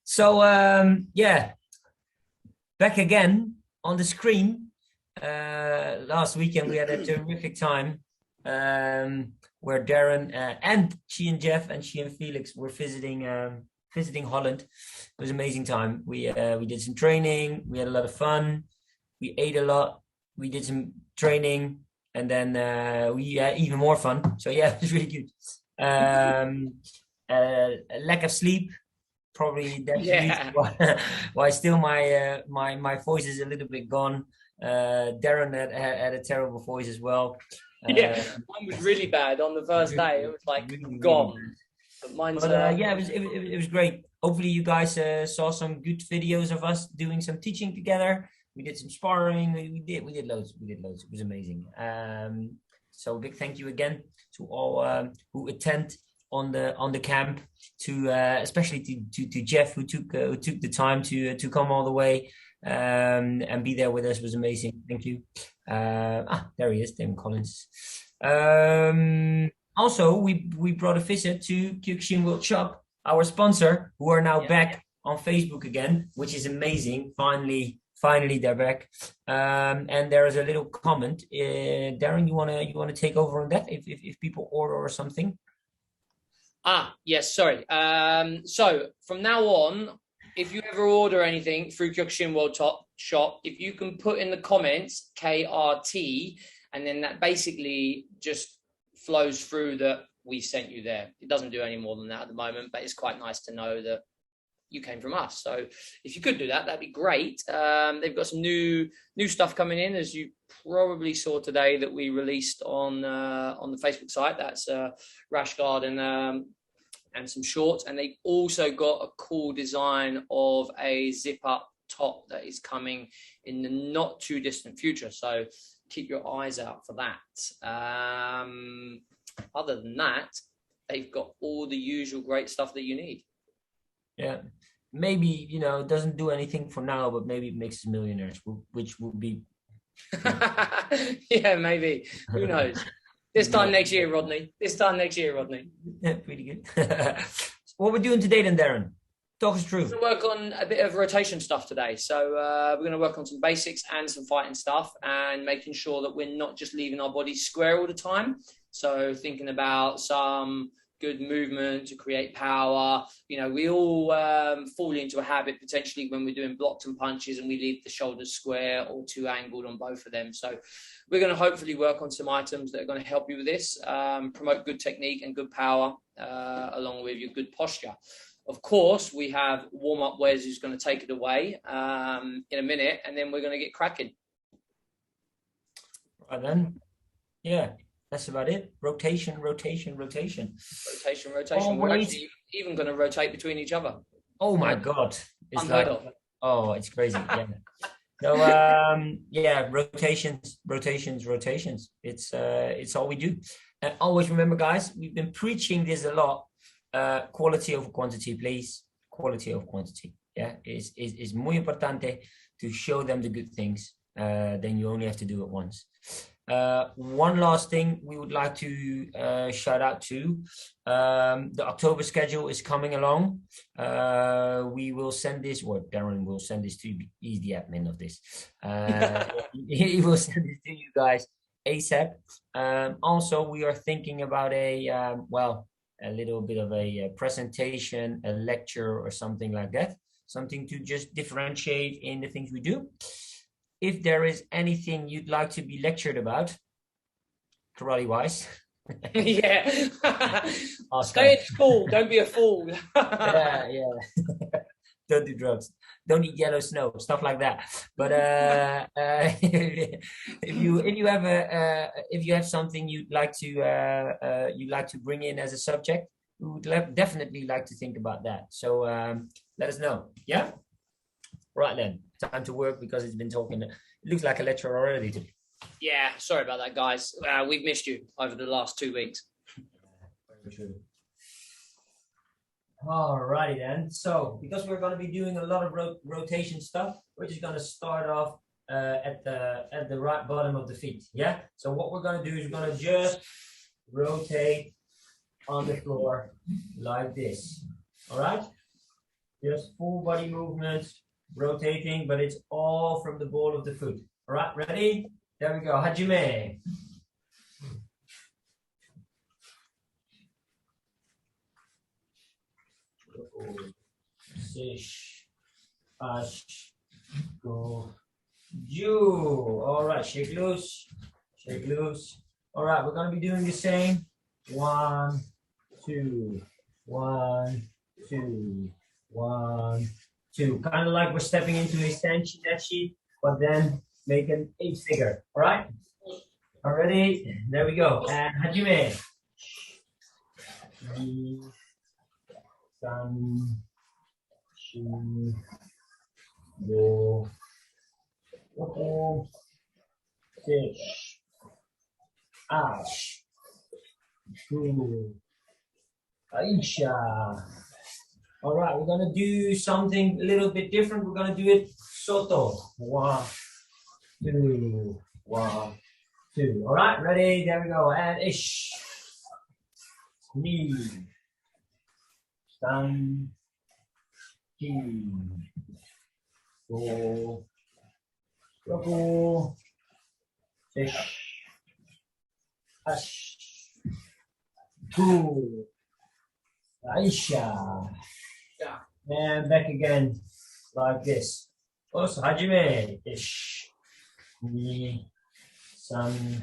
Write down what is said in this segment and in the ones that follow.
So yeah, back again on the screen. Last weekend we had a terrific time where Darren and she and Jeff and she and Felix were visiting Holland. It was an amazing time. We did some training. We had a lot of fun. We ate a lot. We did some training, and then we had even more fun. So yeah, it was really good. Lack of sleep. Probably that's the reason why still my voice is a little bit gone. Darren had a terrible voice as well. Yeah, mine was really bad on the first day. It was like really gone. But mine's yeah, it was great. Hopefully you guys saw some good videos of us doing some teaching together. We did some sparring. We did loads. It was amazing. So big thank you again to all who attend on the camp, to especially to Jeff who took the time to come all the way and be there with us. Was amazing. Thank you. There he is, Tim Collins. Also, we brought a visit to KRT World Shop, our sponsor, who are now back on Facebook again, which is amazing. Finally they're back. And there is a little comment. Darren, you wanna take over on that if people order or something? Yes, sorry. So from now on, if you ever order anything through KRT World Shop, if you can put in the comments KRT, and then that basically just flows through that we sent you there. It doesn't do any more than that at the moment, but it's quite nice to know that you came from us. So if you could do that, that'd be great. They've got some new stuff coming in, as you probably saw today, that we released on the Facebook site. That's rash guard and some shorts, and they've also got a cool design of a zip up top that is coming in the not too distant future. So keep your eyes out for that. Other than that, they've got all the usual great stuff that you need. Yeah, maybe, it doesn't do anything for now, but maybe it makes us millionaires, which would be yeah, maybe, who knows. This time next year, Rodney. Yeah, pretty good. What we're doing today then, Darren? Talk us through. We're going to work on a bit of rotation stuff today. So we're going to work on some basics and some fighting stuff, and making sure that we're not just leaving our bodies square all the time. So thinking about some good movement to create power. We all fall into a habit potentially when we're doing blocks and punches and we leave the shoulders square or too angled on both of them. So we're going to hopefully work on some items that are going to help you with this, promote good technique and good power, along with your good posture. Of course, we have warm-up Wes who's going to take it away in a minute, and then we're going to get cracking. Right then. Yeah. That's about it. Rotation. Rotation. Oh, we're actually even going to rotate between each other. Oh my God. It's unheard of. Oh, it's crazy. Yeah. So yeah, rotations. It's all we do. And always remember, guys, we've been preaching this a lot. Quality over quantity, please. Quality over quantity. Yeah, is muy importante to show them the good things. Then you only have to do it once. One last thing we would like to shout out to, the October schedule is coming along. We will send this, or Darren will send this to you. He's the admin of this. He will send it to you guys ASAP. Also, we are thinking about a little bit of a presentation, a lecture or something like that. Something to just differentiate in the things we do. If there is anything you'd like to be lectured about, karate-wise. Yeah. Stay at school. Don't be a fool. Yeah. Don't do drugs. Don't eat yellow snow. Stuff like that. But if you have something you'd like to bring in as a subject, we would definitely like to think about that. So let us know. Yeah. Right then, time to work because it's been talking. It looks like a lecture already today. Yeah, sorry about that, guys. We've missed you over the last 2 weeks. Very true. Alrighty then. So, because we're going to be doing a lot of rotation stuff, we're just going to start off at the right bottom of the feet. Yeah. So what we're going to do is we're going to just rotate on the floor like this. All right. Just full body movements, rotating, but it's all from the ball of the foot. All right, ready? There we go. Hajime. Sish, ash, go, ju. All right, shake loose, shake loose. All right, we're gonna be doing the same. 1, 2, 1, 2, 1, 2. Kind of like we're stepping into a senshi neshi, but then make an 8 figure. All right. Already. There we go. And hajime. Ni, san, shi, go, roko, six, ash, gu, aisha. All right, we're gonna do something a little bit different. We're gonna do it soto. 1, 2, 1, 2. All right, ready? There we go. And ish. Ni. San. Ki. Go. Roku. Fish. Ash. Gu. Aisha. Yeah. And back again like this. Also, hajime. Ish. Ni. San.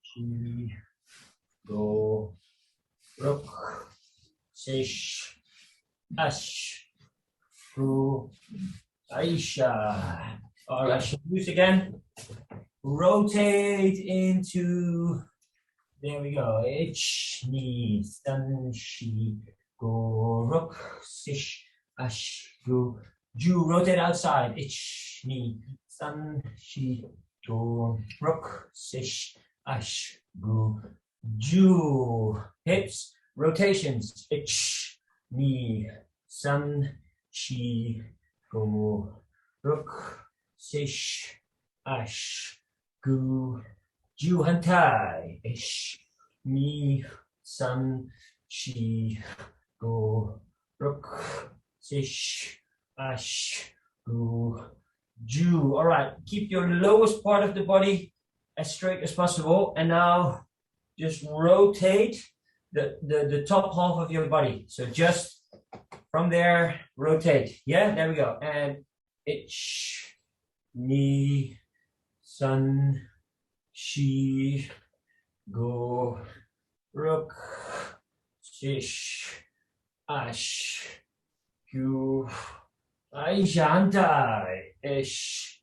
Ki. Go. Rook. Sish. Ash. Gu. Aisha. All right, shake loose again. Rotate into. There we go. Ich, ni, san, shi, go, rook, sish, ash, gu, ju. Rotate outside. Ich, ni, san, shi, go, rook, sish, ash, gu, ju. Hips, rotations. Ich, ni, san, shi, go, rook, sish, ash, gu, ju. Hantai. Ish, ni, san, shi, go, rook, sish, ash, gu, ju. All right, keep your lowest part of the body as straight as possible. And now just rotate the top half of your body. So just from there, rotate. Yeah, there we go. And ich, ni, san, shi, go, rook, sish, ash, gu, aisha. Hantai. Ish,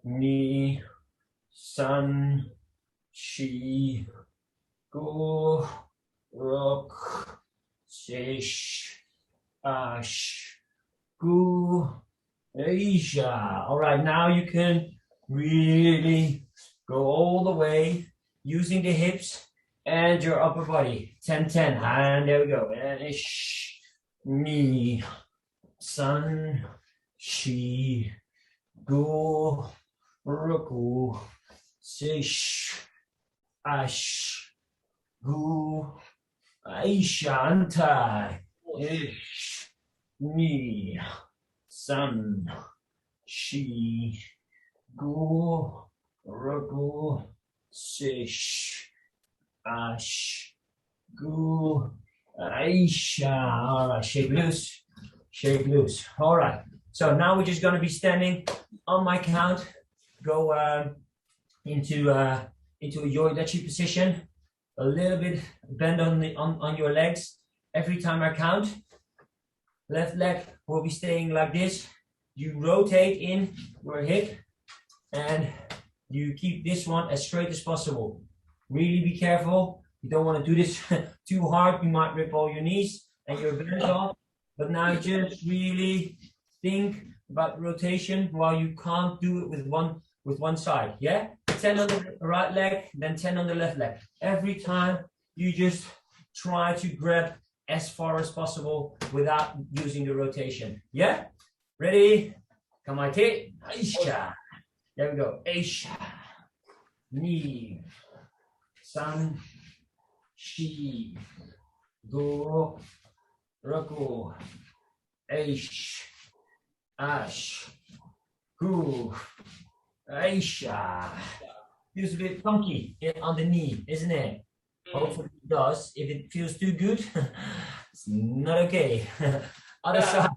ni, san, shi, go, rook, sish, ash, gu, aisha. All right, now you can really go all the way using the hips and your upper body. 10-10. And there we go. And ish, ni, san, shi, go, roku, sish, ash, gu, aisha. Hantai. Ish, ni, san, shi, go, roku, sish, ash, gu, aisha. All right, shake loose, shake loose. All right, so now we're just going to be standing on my count. Go into a yoidachi position. A little bit bend on your legs every time I count. Left leg will be staying like this. You rotate in your hip and you keep this one as straight as possible. Really be careful. You don't want to do this too hard. You might rip all your knees and your bends off. But now just really think about rotation while you can't do it with one side. Yeah? 10 on the right leg, then 10 on the left leg. Every time you just try to grab as far as possible without using the rotation. Yeah? Ready? Kamaite. Aisha. There we go. Aisha. Ni. San. Shi. Go. Roku. Eish. Ash. Goo. Aisha. Feels a bit funky on the knee, isn't it? Hopefully it does. If it feels too good, it's not okay. Other side.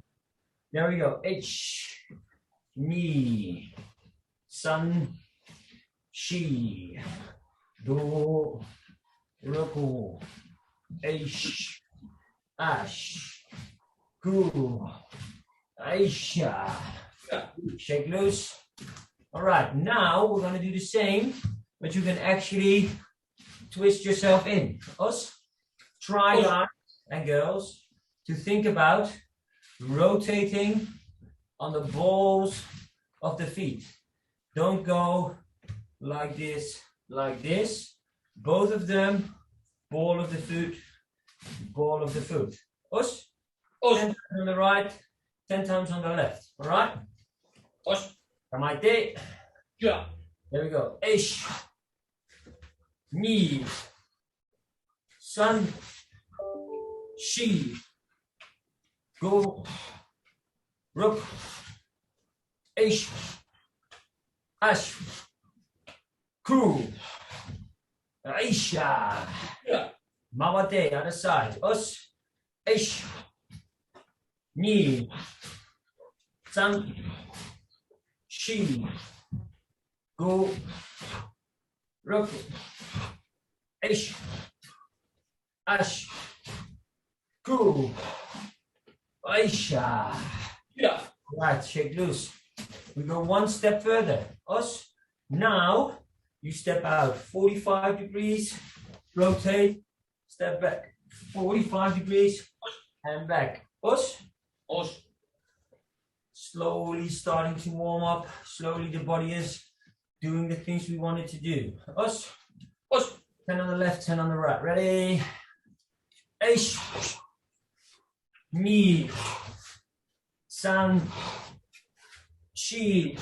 There we go. H. Knee. Sun. She. Do. Roku. Aish. Ash. Goo. Aisha. Shake loose. All right, now we're going to do the same, but you can actually twist yourself in. Us, try, guys and girls, to think about rotating on the balls of the feet. Don't go like this, like this. Both of them, ball of the foot, ball of the foot. Us, 10 times on the right, 10 times on the left. All right? Us. Kamite. Yeah. There we go. Ish. Knee. Sun. She. Go. Rook. Ish. Ash. Crew. Aisha. Yeah. Mawate, other side. Us. Ish. Knee. Sun. She. Go. Rook. Ish. Ash. Cool. Aisha. Yeah. Right, shake loose. We go one step further. Us. Now you step out 45 degrees, rotate, step back 45 degrees and back. Us. Us. Slowly starting to warm up. Slowly the body is doing the things we want it to do. Us. Us. 10 on the left, 10 on the right. Ready? Ish. Knee. Sun. She.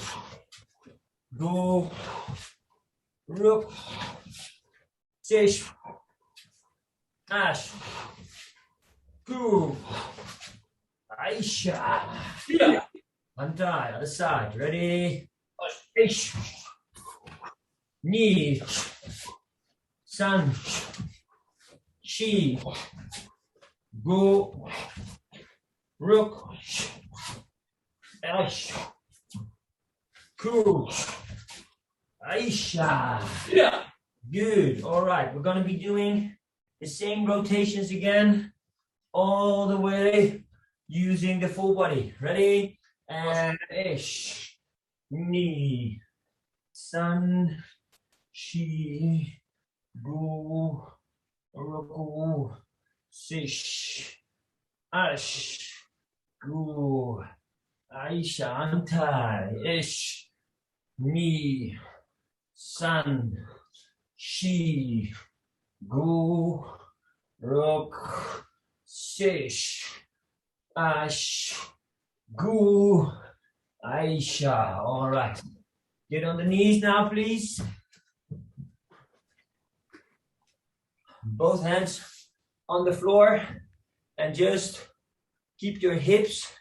Go. Rook. Sish. Ash. Ku. Aisha. Yeah. Untie, other side. Ready? Ish. Knee. Sun. She. Go. Rook. Ash. Cool. Aisha. Yeah. Good. All right. We're going to be doing the same rotations again all the way using the full body. Ready? And ish. Knee. Sun. She. Go. Roku. Sish. Ash. Go. Aisha. Untie. Ish. Knee. Sun. She. Go. Rook. Sish. Ash. Go. Aisha. All right. Get on the knees now, please. Both hands on the floor and just keep your hips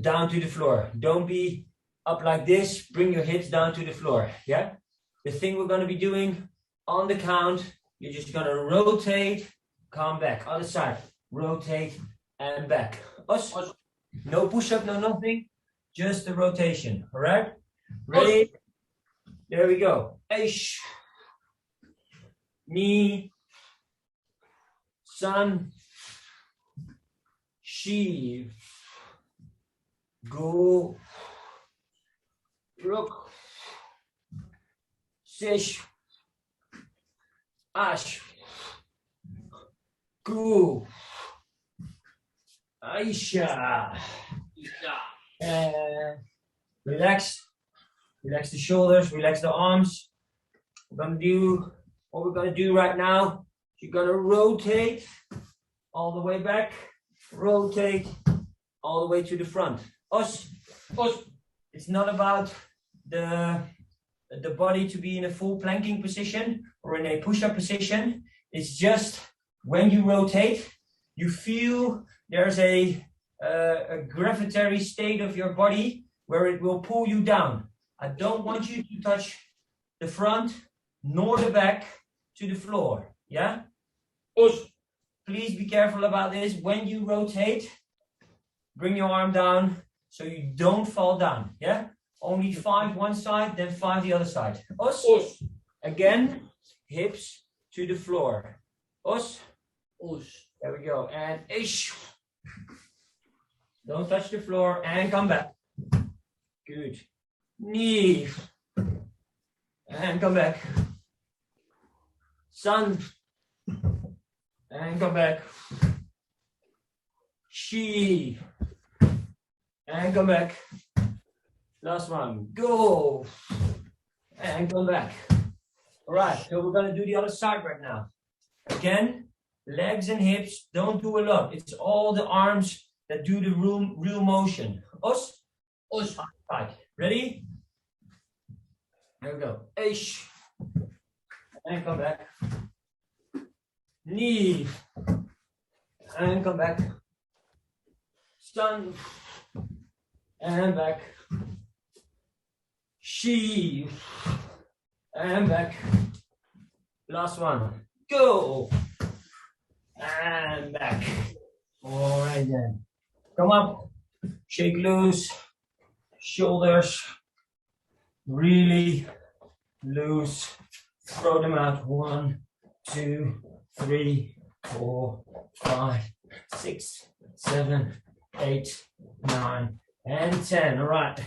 down to the floor. Don't be up like this. Bring your hips down to the floor. Yeah. The thing we're going to be doing on the count, you're just going to rotate, come back. Other side. Rotate and back. Us. No push-up, no nothing. Just the rotation. All right? Ready? There we go. Ish. Knee. Sun. She. Go. Rook. Sish. Ash. Go. Aisha. Relax. Relax the shoulders, relax the arms. We're gonna do what we're gonna do right now. You're gonna rotate all the way back, rotate all the way to the front. Us. It's not about the body to be in a full planking position or in a push-up position. It's just when you rotate, you feel there's a a gravitatory state of your body where it will pull you down. I don't want you to touch the front nor the back to the floor. Yeah? Please be careful about this. When you rotate, bring your arm down so you don't fall down. Yeah? Only 5 one side, then 5 the other side. Us. Again, hips to the floor. Us. There we go. And ish. Don't touch the floor and come back. Good. Knee. And come back. Sun. And come back. She. And come back. Last one. Go. And come back. All right. So we're going to do the other side right now. Again, legs and hips. Don't do a lot. It's all the arms that do the real motion. Us. Right. Ready? There we go. Ish. And come back. Knee. And come back. Sun. And back. She. And back. Last one. Go. And back. All right then. Come up. Shake loose. Shoulders. Really loose. Throw them out. 1, 2, 3, 4, 5, 6, 7, 8, 9, and 10. All right.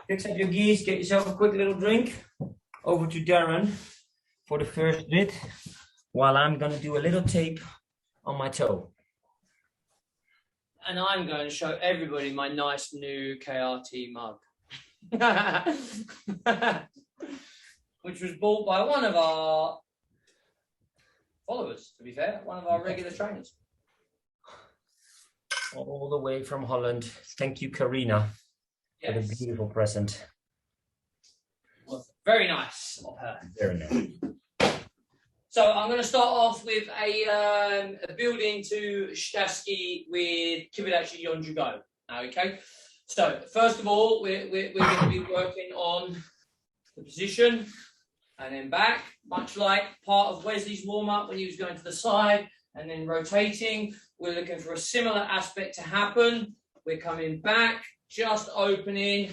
Fix up your geese. Get yourself a quick little drink. Over to Darren for the first bit, while I'm going to do a little tape on my toe. And I'm going to show everybody my nice new KRT mug. Which was bought by one of our followers, to be fair, one of our regular trainers. All the way from Holland. Thank you, Karina, for the beautiful present. Well, very nice of her. Very nice. So I'm going to start off with a building to Shitaski with Kibadachi Yonju Go. Okay. So first of all, we're going to be working on the position and then back, much like part of Wesley's warm-up when he was going to the side and then rotating. We're looking for a similar aspect to happen. We're coming back, just opening,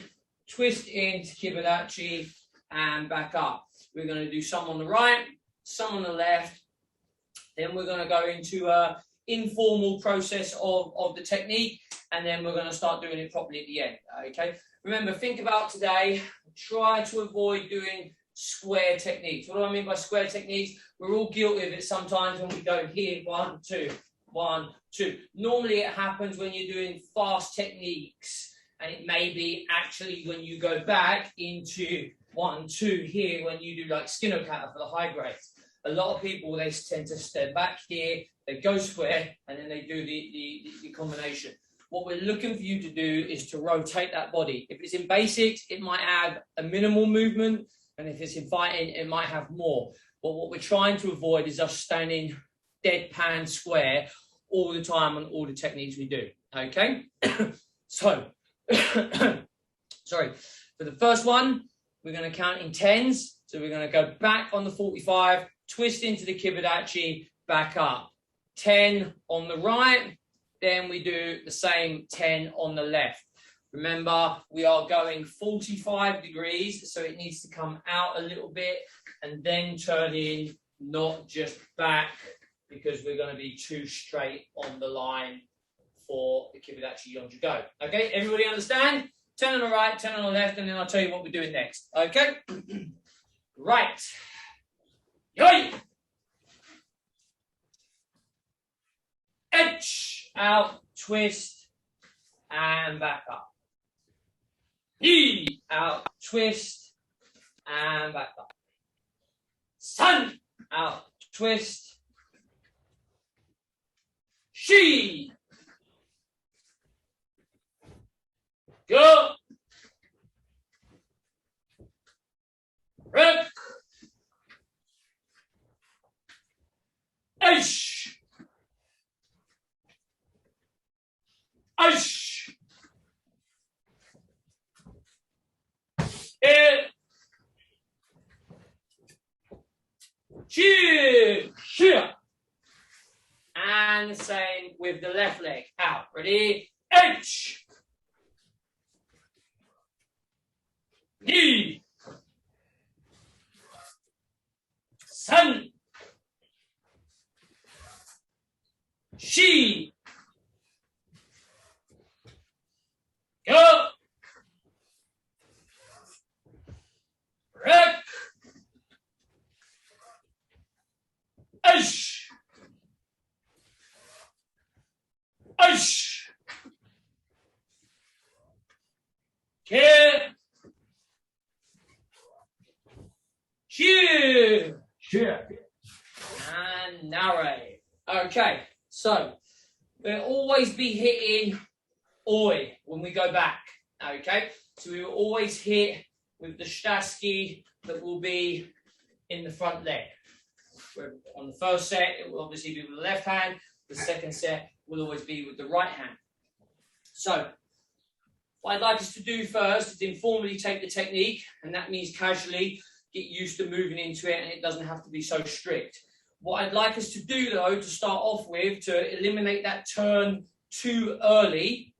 twist into Kibadachi and back up. We're going to do some on the right, some on the left. Then we're going to go into an informal process of the technique, and then we're going to start doing it properly at the end. Okay. Remember, think about today. Try to avoid doing square techniques. What do I mean by square techniques? We're all guilty of it sometimes when we go here, 1, 2, 1, 2. Normally it happens when you're doing fast techniques, and it may be actually when you go back into 1, 2 here when you do like skinner kata for the high grades. A lot of people, they tend to step back here, they go square, and then they do the combination. What we're looking for you to do is to rotate that body. If it's in basics, it might have a minimal movement, and if it's in fighting, it might have more. But what we're trying to avoid is us standing deadpan square all the time on all the techniques we do. Okay? So, sorry. For the first one, we're going to count in tens. So we're going to go back on the 45, twist into the Kibadachi, back up. 10 on the right. Then we do the same 10 on the left. Remember, we are going 45 degrees, so it needs to come out a little bit and then turn in, not just back, because we're going to be too straight on the line for the Kibadachi Yonju Go. Okay, everybody understand? 10 on the right, 10 on the left, and then I'll tell you what we're doing next. Okay? Right. Yoi! Edge, out, twist, and back up. Knee, out, twist, and back up. Sun, out, twist. She. Go. Rip. Ish. Ash. In. Here. And the same with the left leg. Out. Ready? H. Knee. Sun. She. Go. Rek. Ash. Ash. Care. Cheer. And narrate. Okay, so we'll always be hitting oi when we go back. Okay, so we will always hit with the Shtasky that will be in the front leg. On the first set, it will obviously be with the left hand. The second set will always be with the right hand. So what I'd like us to do first is informally take the technique, and that means casually get used to moving into it, and it doesn't have to be so strict. What I'd like us to do, though, to start off with, to eliminate that turn too early,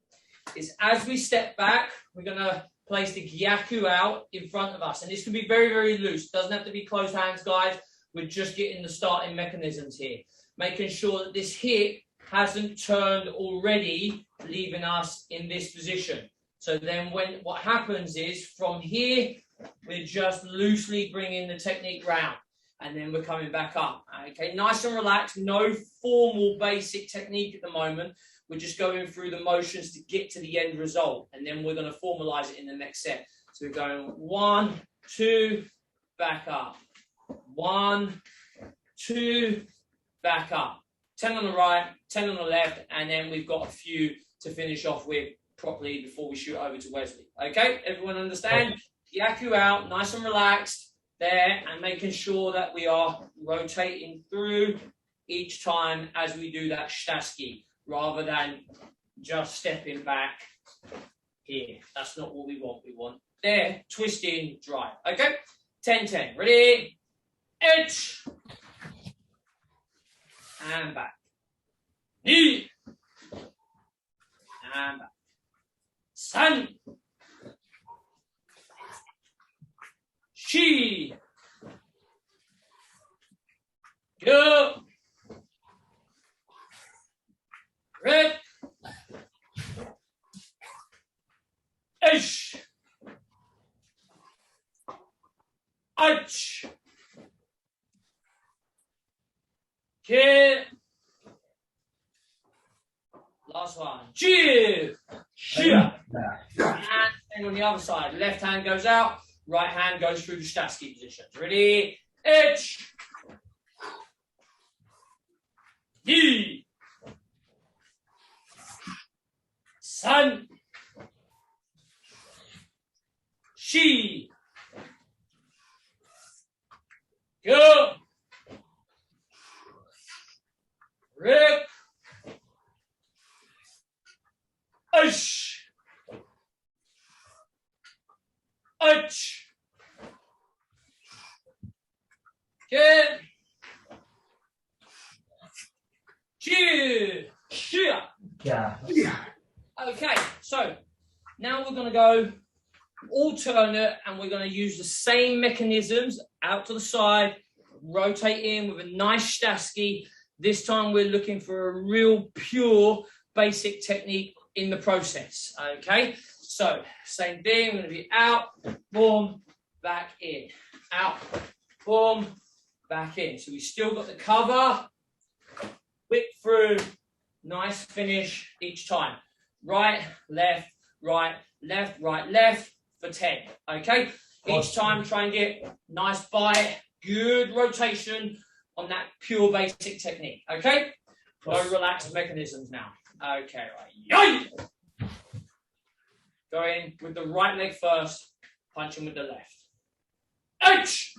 is as we step back, we're going to place the gyaku out in front of us. And this can be very, very loose. It doesn't have to be closed hands, guys. We're just getting the starting mechanisms here. Making sure that this hip hasn't turned already, leaving us in this position. So then what happens is, from here, we're just loosely bringing the technique round. And then we're coming back up. Okay, nice and relaxed. No formal basic technique at the moment. We're just going through the motions to get to the end result. And then we're going to formalize it in the next set. So we're going 1, 2, back up. 1, 2, back up. 10 on the right, 10 on the left. And then we've got a few to finish off with properly before we shoot over to Wesley. Okay, everyone understand? Yaku out, nice and relaxed. There, and making sure that we are rotating through each time as we do that Shtasky, rather than just stepping back here. That's not what we want. We want there, twisting, drive. Okay? 10-10. Ready? Edge. And back. Knee. And back. Sun. She. Go. Rep. Ish. Arch. Kid. Last one. Cheer. Cheer. And on the other side, left hand goes out. Right hand goes through the Shtasky positions. Ready? Itch. Knee. Sun. She. Go. Rip. Ush. Arch. Get. Cheer. Cheer. Yeah. Okay, so now we're going to go alternate, and we're going to use the same mechanisms out to the side, rotate in with a nice Shtasky. This time we're looking for a real pure basic technique in the process. Okay, so same thing. We're going to be out, boom, back in, out, boom, back in. So we still got the cover, whip through, nice finish each time. Right, left, right, left, right, left for 10. Okay, each time try and get nice bite, good rotation on that pure basic technique. Okay, no relaxed mechanisms now. Okay, right. Yay! Going with the right leg first, punching with the left. H!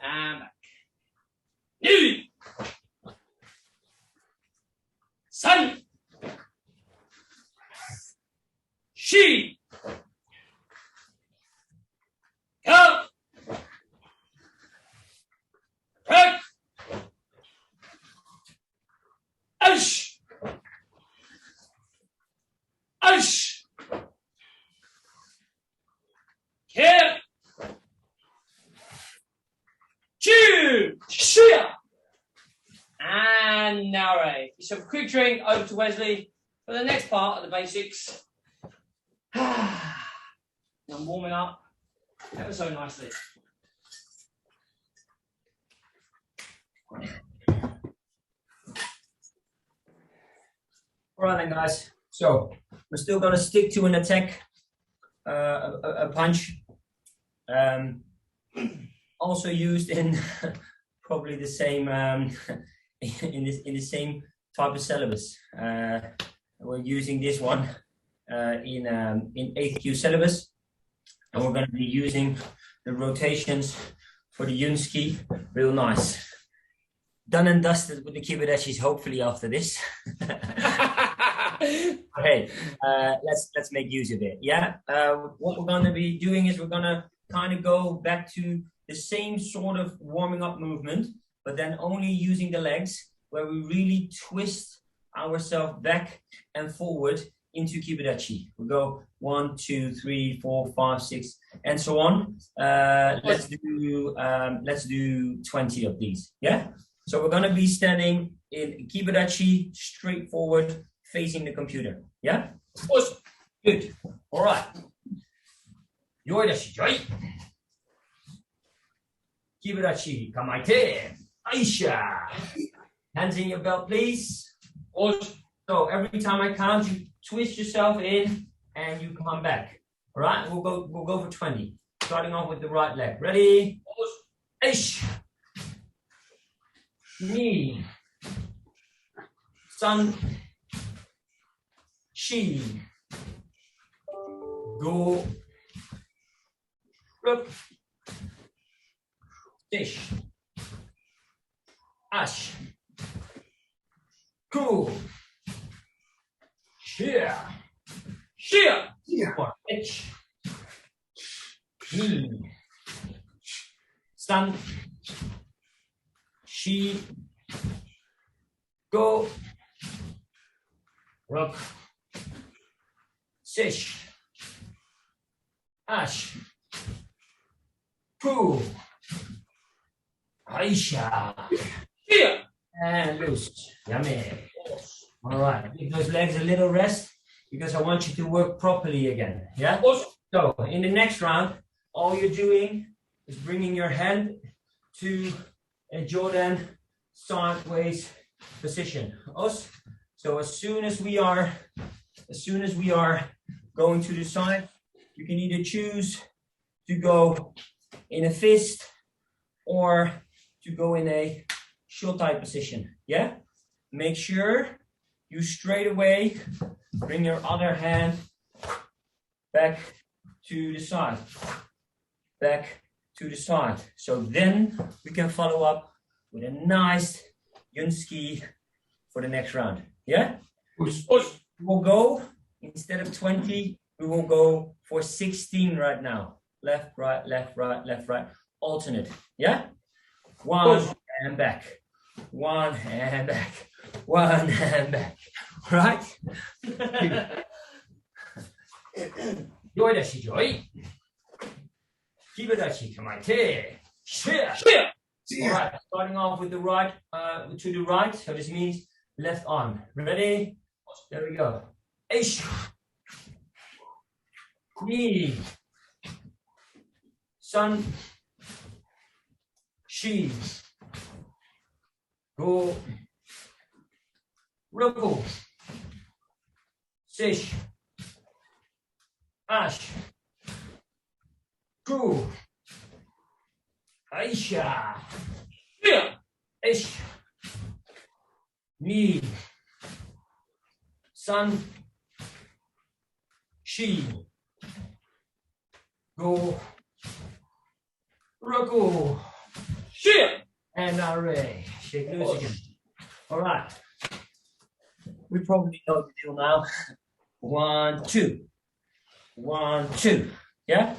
And back. Knee! Sun! She. Go. Right. Ash. Ash. Here. Two. Shia. And narrow. So a quick drink over to Wesley for the next part of the basics. I'm warming up ever so nicely. All right then, guys. So we're still going to stick to an attack, a punch. Also used in probably the same in the same type of syllabus. We're using this one in 8th Q syllabus, and we're going to be using the rotations for the Yunski. Real nice. Done and dusted with the kibudeshis, hopefully after this. Okay, let's make use of it. Yeah. What we're going to be doing is we're going to kind of go back to the same sort of warming up movement, but then only using the legs, where we really twist ourselves back and forward into kibudachi. We go 1, 2, 3, 4, 5, 6, and so on. Let's do 20 of these. Yeah. So we're gonna be standing in kibudachi, straight forward, facing the computer. Yeah. Awesome. Good. All right. Yoidashi joi. Kiburachi, kamaite, Aisha. Hands in your belt, please. Awesome. So every time I count, you twist yourself in and you come back. All right, we'll go for 20. Starting off with the right leg. Ready? Aish. Ni. San. Shi. Go. Rup. Dish. Ash. Cool. Shear. Shear. Or H. Knee. Stand. She. Go. Rock. Sish. Ash. Cool. Aisha. Shear. And loose. Yummy. All right. Give those legs a little rest because I want you to work properly again. Yeah? Awesome. So in the next round, all you're doing is bringing your hand to a Jordan sideways position. So as soon as we are going to the side, you can either choose to go in a fist or to go in a short-type position. Yeah? Make sure you straight away bring your other hand back to the side. Back to the side. So then we can follow up with a nice Yunski for the next round. Yeah? We'll go, instead of 20, we will go for 16 right now. Left, right, left, right, left, right. Alternate. Yeah? One and back. One and back. One and back. Right? Yoidashi joi. Kibadashi kamaite. Shear. All right, starting off with the right, to the right. So this means left arm. Ready? There we go. Ish. Knee. Sun. Shi. Go. Ruku. Sish. Ash. Ku. Aisha. Shear. Ish. Ni. San. Shi. Go. Ruku. Shear. And array. Shake loose again. All right. We probably know the deal now. 1, 2. 1, 2. Yeah.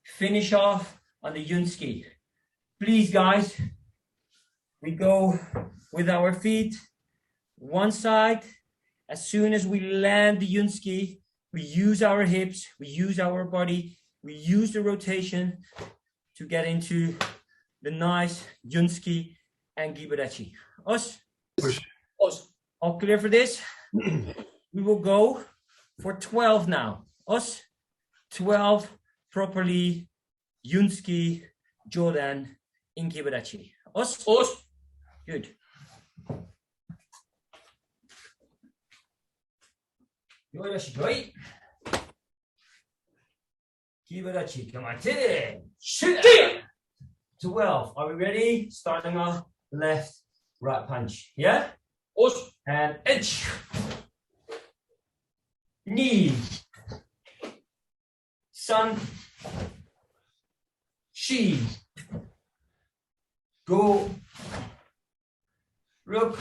Finish off on the Yunski. Please, guys, we go with our feet one side. As soon as we land the Yunski, we use our hips, we use our body, we use the rotation to get into the nice Yunski and Gibedachi. Us? Us. All clear for this? We will go for 12 now. Us? 12 properly Yunski, Jordan, in Gibedachi. Us? Us. Good. Gibedachi, come on, 10. Shoot. 12. Are we ready? Starting off left, right punch. Yeah? Us. And edge. Knee. Sun. She. Go. Look.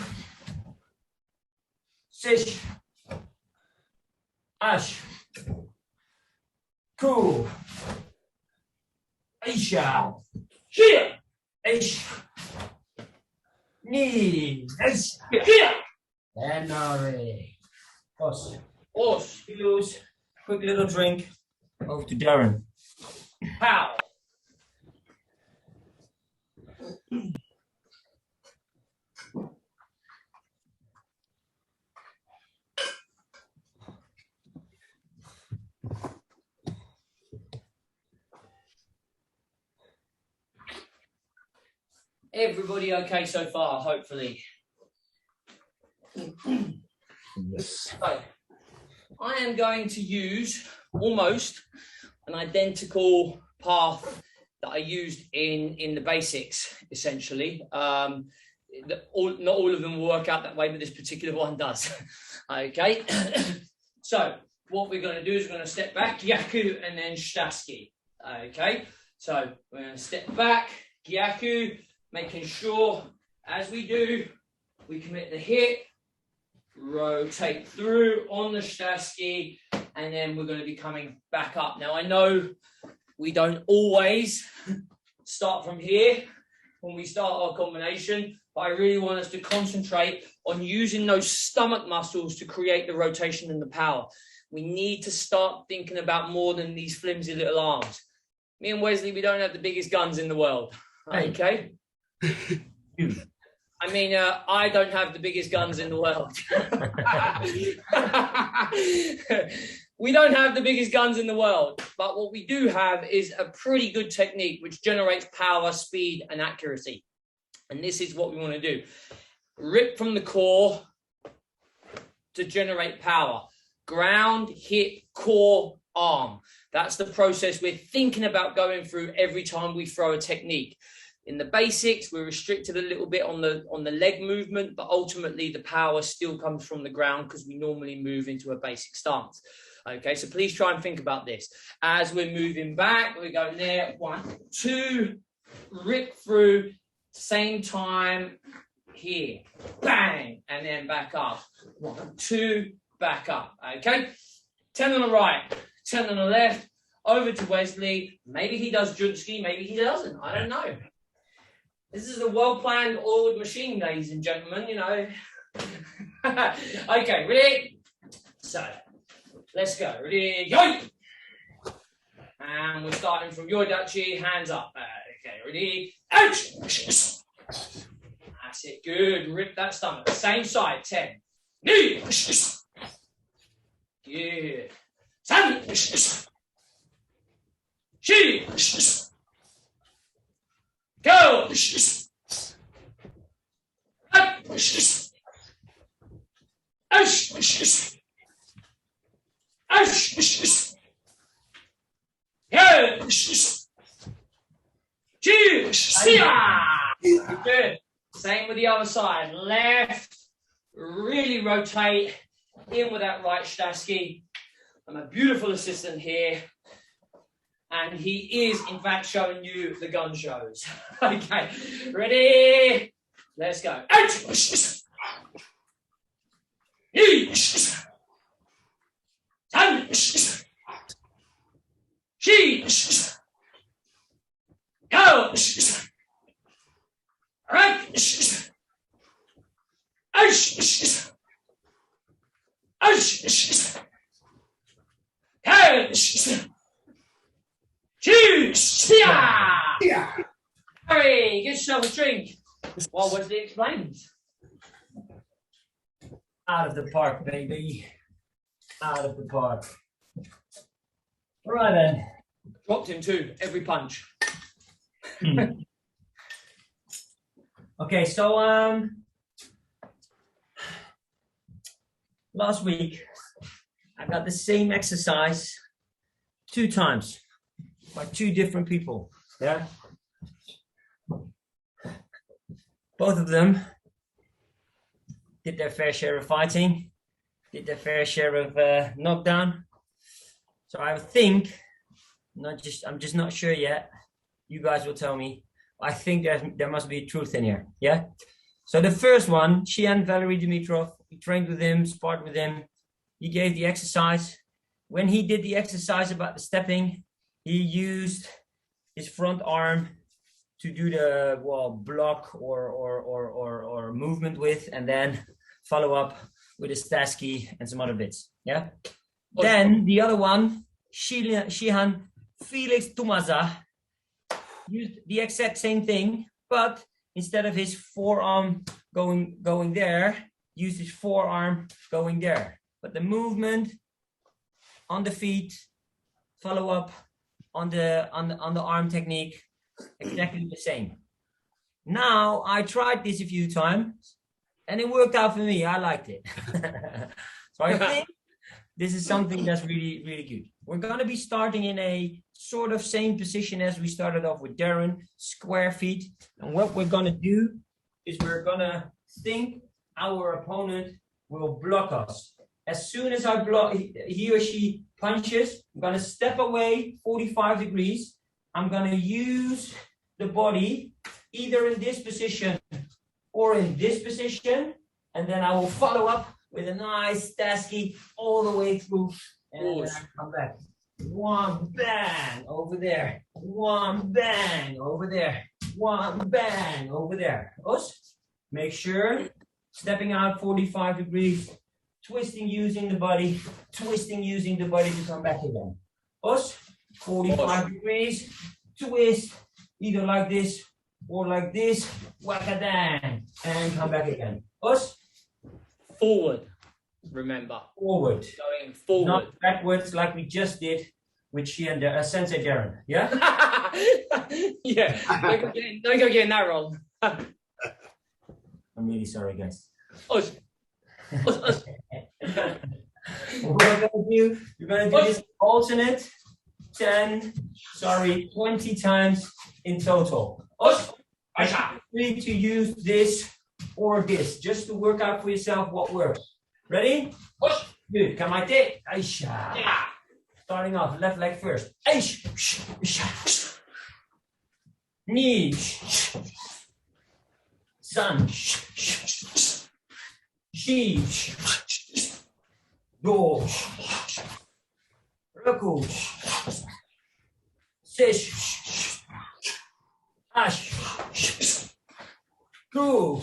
Sish. Ash. Cool. Aisha. Here. Ish. Knee. Ish. Here. And Nari. Us. Us. Use quick little drink. Over to Darren. Pow. Everybody okay so far, hopefully. Yes. So, I am going to use almost an identical path that I used in the basics, essentially. Not all of them will work out that way, but this particular one does. Okay. So what we're going to do is we're going to step back, Gyaku, and then Shitaski. Okay. So we're going to step back, Gyaku, making sure as we do, we commit the hip, rotate through on the Shitaski, and then we're going to be coming back up. Now, I know we don't always start from here when we start our combination, but I really want us to concentrate on using those stomach muscles to create the rotation and the power. We need to start thinking about more than these flimsy little arms. Me and Wesley, we don't have the biggest guns in the world. Okay? I mean, I don't have the biggest guns in the world. We don't have the biggest guns in the world, but what we do have is a pretty good technique which generates power, speed, and accuracy. And this is what we want to do. Rip from the core to generate power. Ground, hip, core, arm. That's the process we're thinking about going through every time we throw a technique. In the basics, we're restricted a little bit on the leg movement, but ultimately the power still comes from the ground because we normally move into a basic stance. Okay, so please try and think about this. As we're moving back, we're going there, 1, 2, rip through, same time here, bang, and then back up. 1, 2, back up. Okay, 10 on the right, 10 on the left, over to Wesley. Maybe he does Junski, maybe he doesn't. I don't know. This is a well-planned oiled machine, ladies and gentlemen, you know. Okay, ready? So, let's go. Ready? Go! And we're starting from your Dachi, hands up. Okay, ready? Out! That's it, good. Rip that stomach. Same side, 10. Knee! Good. 7. She! Go! Up! Good. Same with the other side. Left. Really rotate in with that right Shitaski. I'm a beautiful assistant here. And he is, in fact, showing you the gun shows. Okay. Ready? Let's go. Harry, get yourself a drink. While Wesley explains. Out of the park, baby. Out of the park. All right then. Dropped him too, every punch. Okay, so last week I got the same exercise 2 times by 2 different people. Yeah. Both of them did their fair share of fighting, did their fair share of knockdown. So I think, I'm just not sure yet. You guys will tell me. I think there must be truth in here. Yeah. So the first one, Shian Valery Dimitrov, we trained with him, sparred with him. He gave the exercise. When he did the exercise about the stepping, he used his front arm to do the block or movement with, and then follow up with a Staski and some other bits. Yeah. Then the other one, Shihan Felix Tumaza, used the exact same thing, but instead of his forearm going there, used his forearm going there. But the movement on the feet, follow up on the arm technique, exactly the same. Now I tried this a few times and it worked out for me. I liked it. So I think this is something that's really, really good. We're going to be starting in a sort of same position as we started off with Darren, square feet. And what we're going to do is we're going to think our opponent will block us. As soon as I block, he or she punches, I'm going to step away 45 degrees. I'm going to use the body either in this position or in this position. And then I will follow up with a nice Staski all the way through. And then I come back. 1 bang over there. 1 bang over there. 1 bang over there. Us. Make sure stepping out 45 degrees, twisting using the body, twisting using the body to come back again. Us. 45 degrees, twist, either like this or like this, whack-a-dang, and come back again. Us. Forward, remember. Forward. Going forward. Not backwards like we just did with she and Sensei Darren. Yeah? Yeah. Don't go getting that wrong. I'm really sorry, guys. Us. What we're going to do, you're going to do this alternate 20 times in total. You need to use this or this, just to work out for yourself what works. Ready? Good. Kamate. Aisha. Starting off, left leg first. Aisha. Knee. Sun. Shi. Do. Raku. Sish. Ash. Go.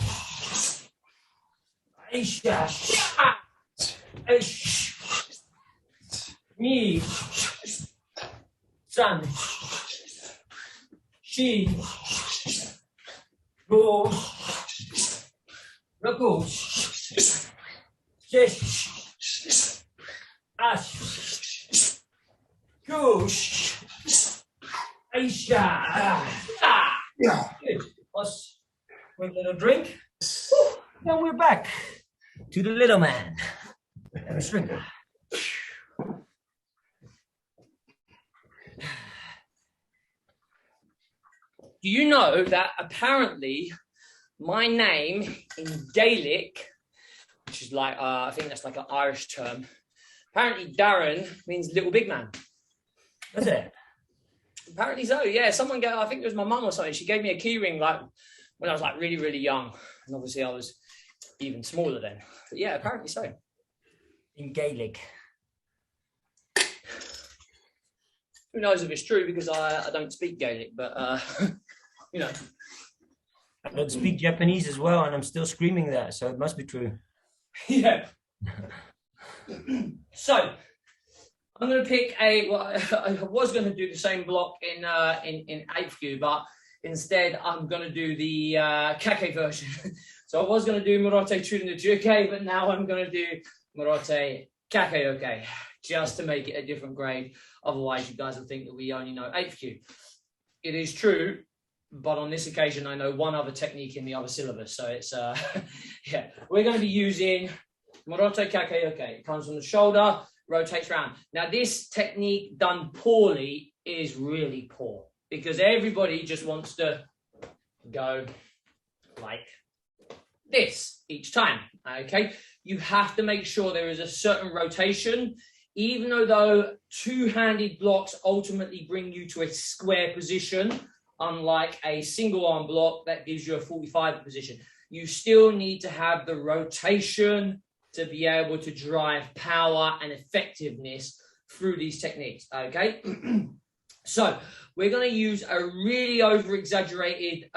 Aisha. Ish. Me. Sun. She. Go. Raku. Sish. Ash. Gosh. Aisha. Good. Us. Quick little drink. Then we're back to the little man. Have a drink. Do you know that apparently my name in Gaelic, which is like, I think that's like an Irish term, apparently Darren means little big man. That's it. Apparently so, yeah. Someone gave, I think it was my mum or something, she gave me a key ring like when I was like really, really young. And obviously I was even smaller then. But yeah, apparently so. In Gaelic. Who knows if it's true, because I don't speak Gaelic, but you know. I don't speak Japanese as well, and I'm still screaming that, so it must be true. Yeah. So I'm going to pick a. Well, I was going to do the same block in 8th Q, but instead I'm going to do the Kake version. So I was going to do Morote Chuden no Juke, but now I'm going to do Morote Kakeoke, just to make it a different grade. Otherwise, you guys will think that we only know 8th Q. It is true, but on this occasion, I know one other technique in the other syllabus. So it's, yeah, we're going to be using Morote Kakeoke. It comes from the shoulder, rotates round. Now, this technique done poorly is really poor because everybody just wants to go like this each time, okay? You have to make sure there is a certain rotation, even though two-handed blocks ultimately bring you to a square position, unlike a single arm block that gives you a 45 position. You still need to have the rotation to be able to drive power and effectiveness through these techniques, okay? So we're going to use a really over-exaggerated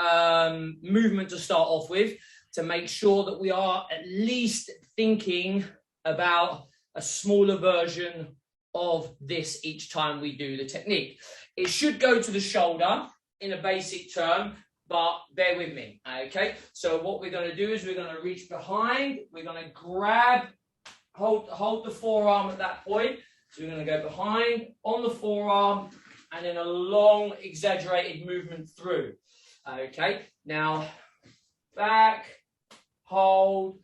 movement to start off with to make sure that we are at least thinking about a smaller version of this each time we do the technique. It should go to the shoulder in a basic term, but bear with me, okay? So what we're going to do is we're going to reach behind, we're going to grab, hold the forearm at that point. So we're going to go behind on the forearm and then a long exaggerated movement through, okay? Now, back, hold,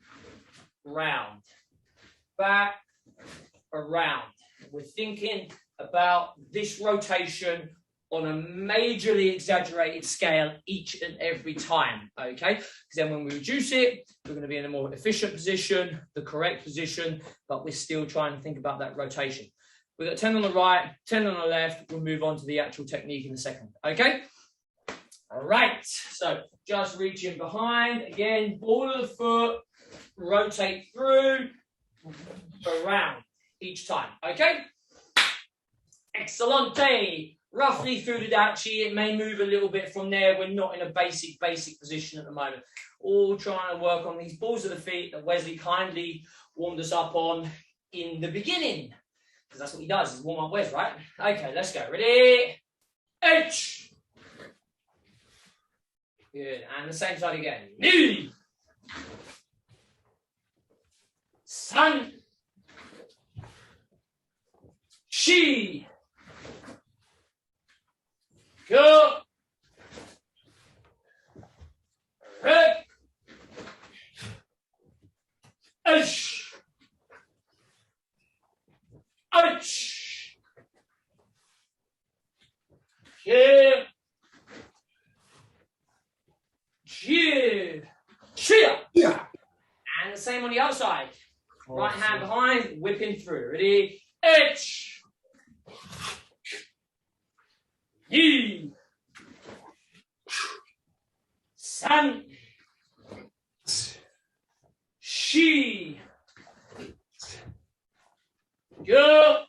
round, back, around. We're thinking about this rotation on a majorly exaggerated scale each and every time, okay? Because then when we reduce it, we're going to be in a more efficient position, the correct position, but we're still trying to think about that rotation. We've got 10 on the right, 10 on the left. We'll move on to the actual technique in a second, okay? All right, so just reaching behind, again, ball of the foot, rotate through, around each time, okay? Excellente. Roughly through the dachi, it may move a little bit from there. We're not in a basic position at the moment. All trying to work on these balls of the feet that Wesley kindly warmed us up on in the beginning. Because that's what he does, is warm up Wes, right? Okay, let's go. Ready? H. Good. And the same side again. Ni. San. Shi. Go. Rip. Ash. Ouch. Here. Here. Cheer. Yeah. And the same on the other side. Awesome. Right hand behind, whipping through. Ready? H. Yi. San. Shi. Go.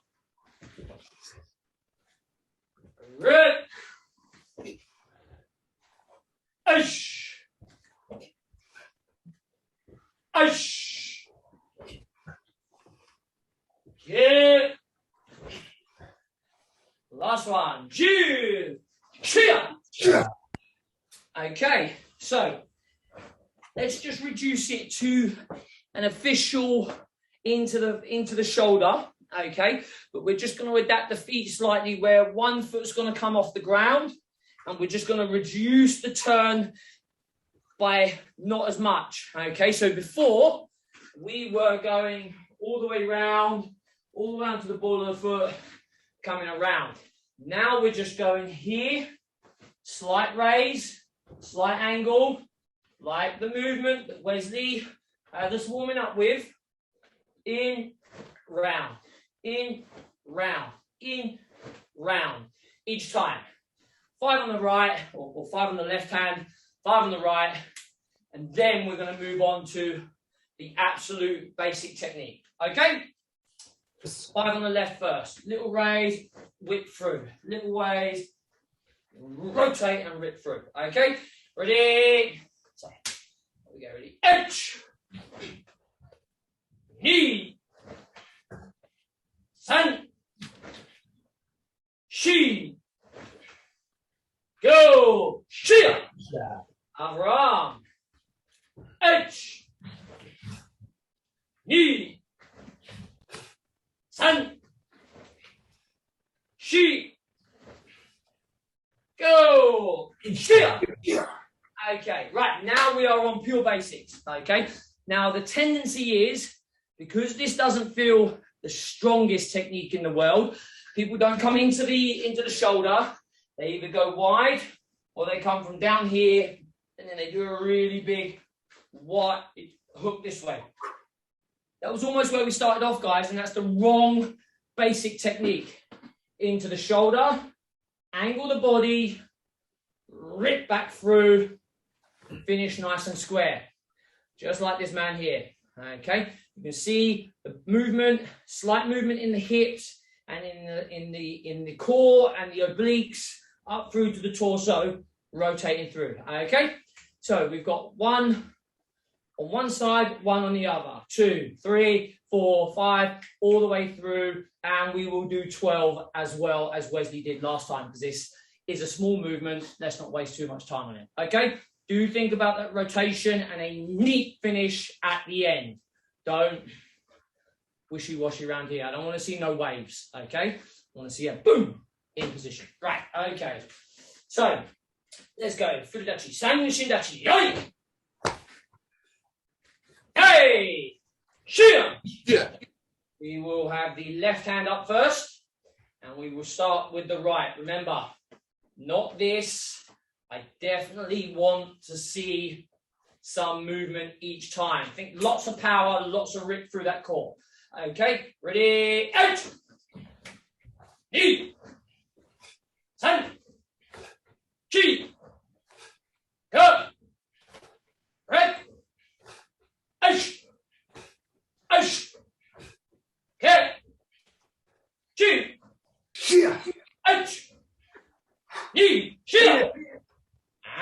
Rip. Ash. Ash. Yeah. Last one. Cheer. Cheer. Okay, so let's just reduce it to an official into the shoulder. Okay, but we're just going to adapt the feet slightly where one foot's going to come off the ground and we're just going to reduce the turn by not as much. Okay, so before we were going all the way around to the ball of the foot, coming around. Now we're just going here, slight raise, slight angle, like the movement that Wesley had us warming up with. In, round, in, round, in, round, each time. 5 on the right, or 5 on the left hand, 5 on the right, and then we're going to move on to the absolute basic technique. Okay? 5 on the left first. Little raise, whip through. Little raise, rotate and rip through. Okay? Ready? we go, ready? H, ni, san, shi, go, shia, other arm, H, ni, san, shi, go, shia. Okay, right, now we are on pure basics, okay? Now, the tendency is, because this doesn't feel the strongest technique in the world, people don't come into the shoulder. They either go wide, or they come from down here, and then they do a really big wide hook this way. That was almost where we started off, guys, and that's the wrong basic technique. Into the shoulder, angle the body, rip back through, finish nice and square, just like this man here. Okay, you can see the movement, slight movement in the hips and in the core and the obliques up through to the torso, rotating through. Okay, so we've got one on one side, one on the other, 2, 3, 4, 5, all the way through, and we will do 12 as well as Wesley did last time, because this is a small movement. Let's not waste too much time on it. Okay, do think about that rotation and a neat finish at the end. Don't wishy-washy around here. I don't want to see no waves. Okay, I want to see a boom in position. Right, okay, so let's go. Furudachi, San Shindachi, yoi! Hey! Shia! Yeah. We will have the left hand up first, and we will start with the right. Remember, not this. I definitely want to see some movement each time. Think lots of power, lots of rip through that core. Okay, ready, out! Ni, san, chi, go, rep, ash, ash, ke, chi, Shia. ash, ni, shia.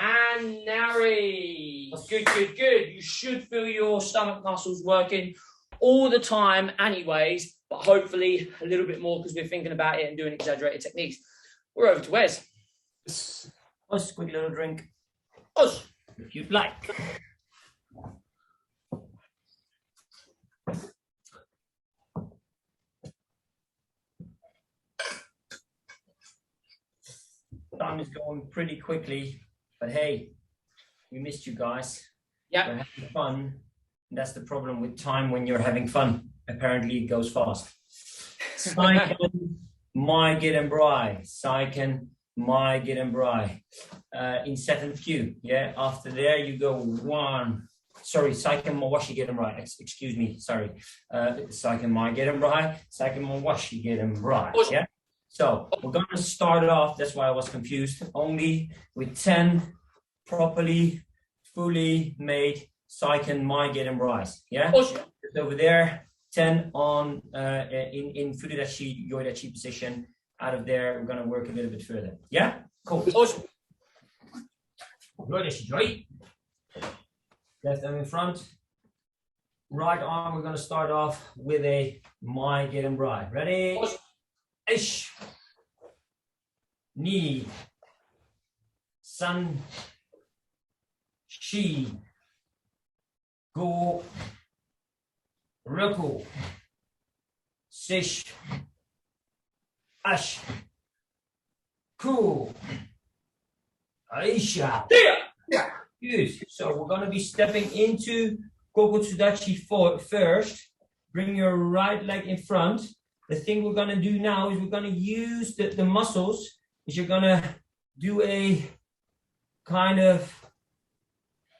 And nari. Good, good, good. You should feel your stomach muscles working all the time anyways, but hopefully a little bit more because we're thinking about it and doing exaggerated techniques. We're over to Wes. Us, quick little drink. Us. If you'd like. Time is going pretty quickly, but hey, we missed you guys. Yeah. We're having fun. That's the problem with time when you're having fun. Apparently it goes fast. Syken, my get and bry. Syken, my get and bry. In 7th cue. Yeah. After there you go 1. Sorry, Syken, my washi get and bry. Excuse me. Sorry. Syken, my get and bry. Syken, my washi get and bry. Yeah. So we're going to start off, that's why I was confused, only with 10 properly, fully made Syken, my get and rise. Yeah? Just over there, 10 on in Furudachi, Yoidachi position. Out of there, we're going to work a little bit further. Yeah? Cool. Yoidachi, Joi. Left arm in front. Right arm, we're going to start off with a my get and bry. Ready? Ish, ni, san, shi, go, roku, sish, ash, ku, aisha. Yeah. Good. So we're going to be stepping into Kokotsudachi first. Bring your right leg in front. The thing we're going to do now is we're going to use the muscles. Is you're going to do a kind of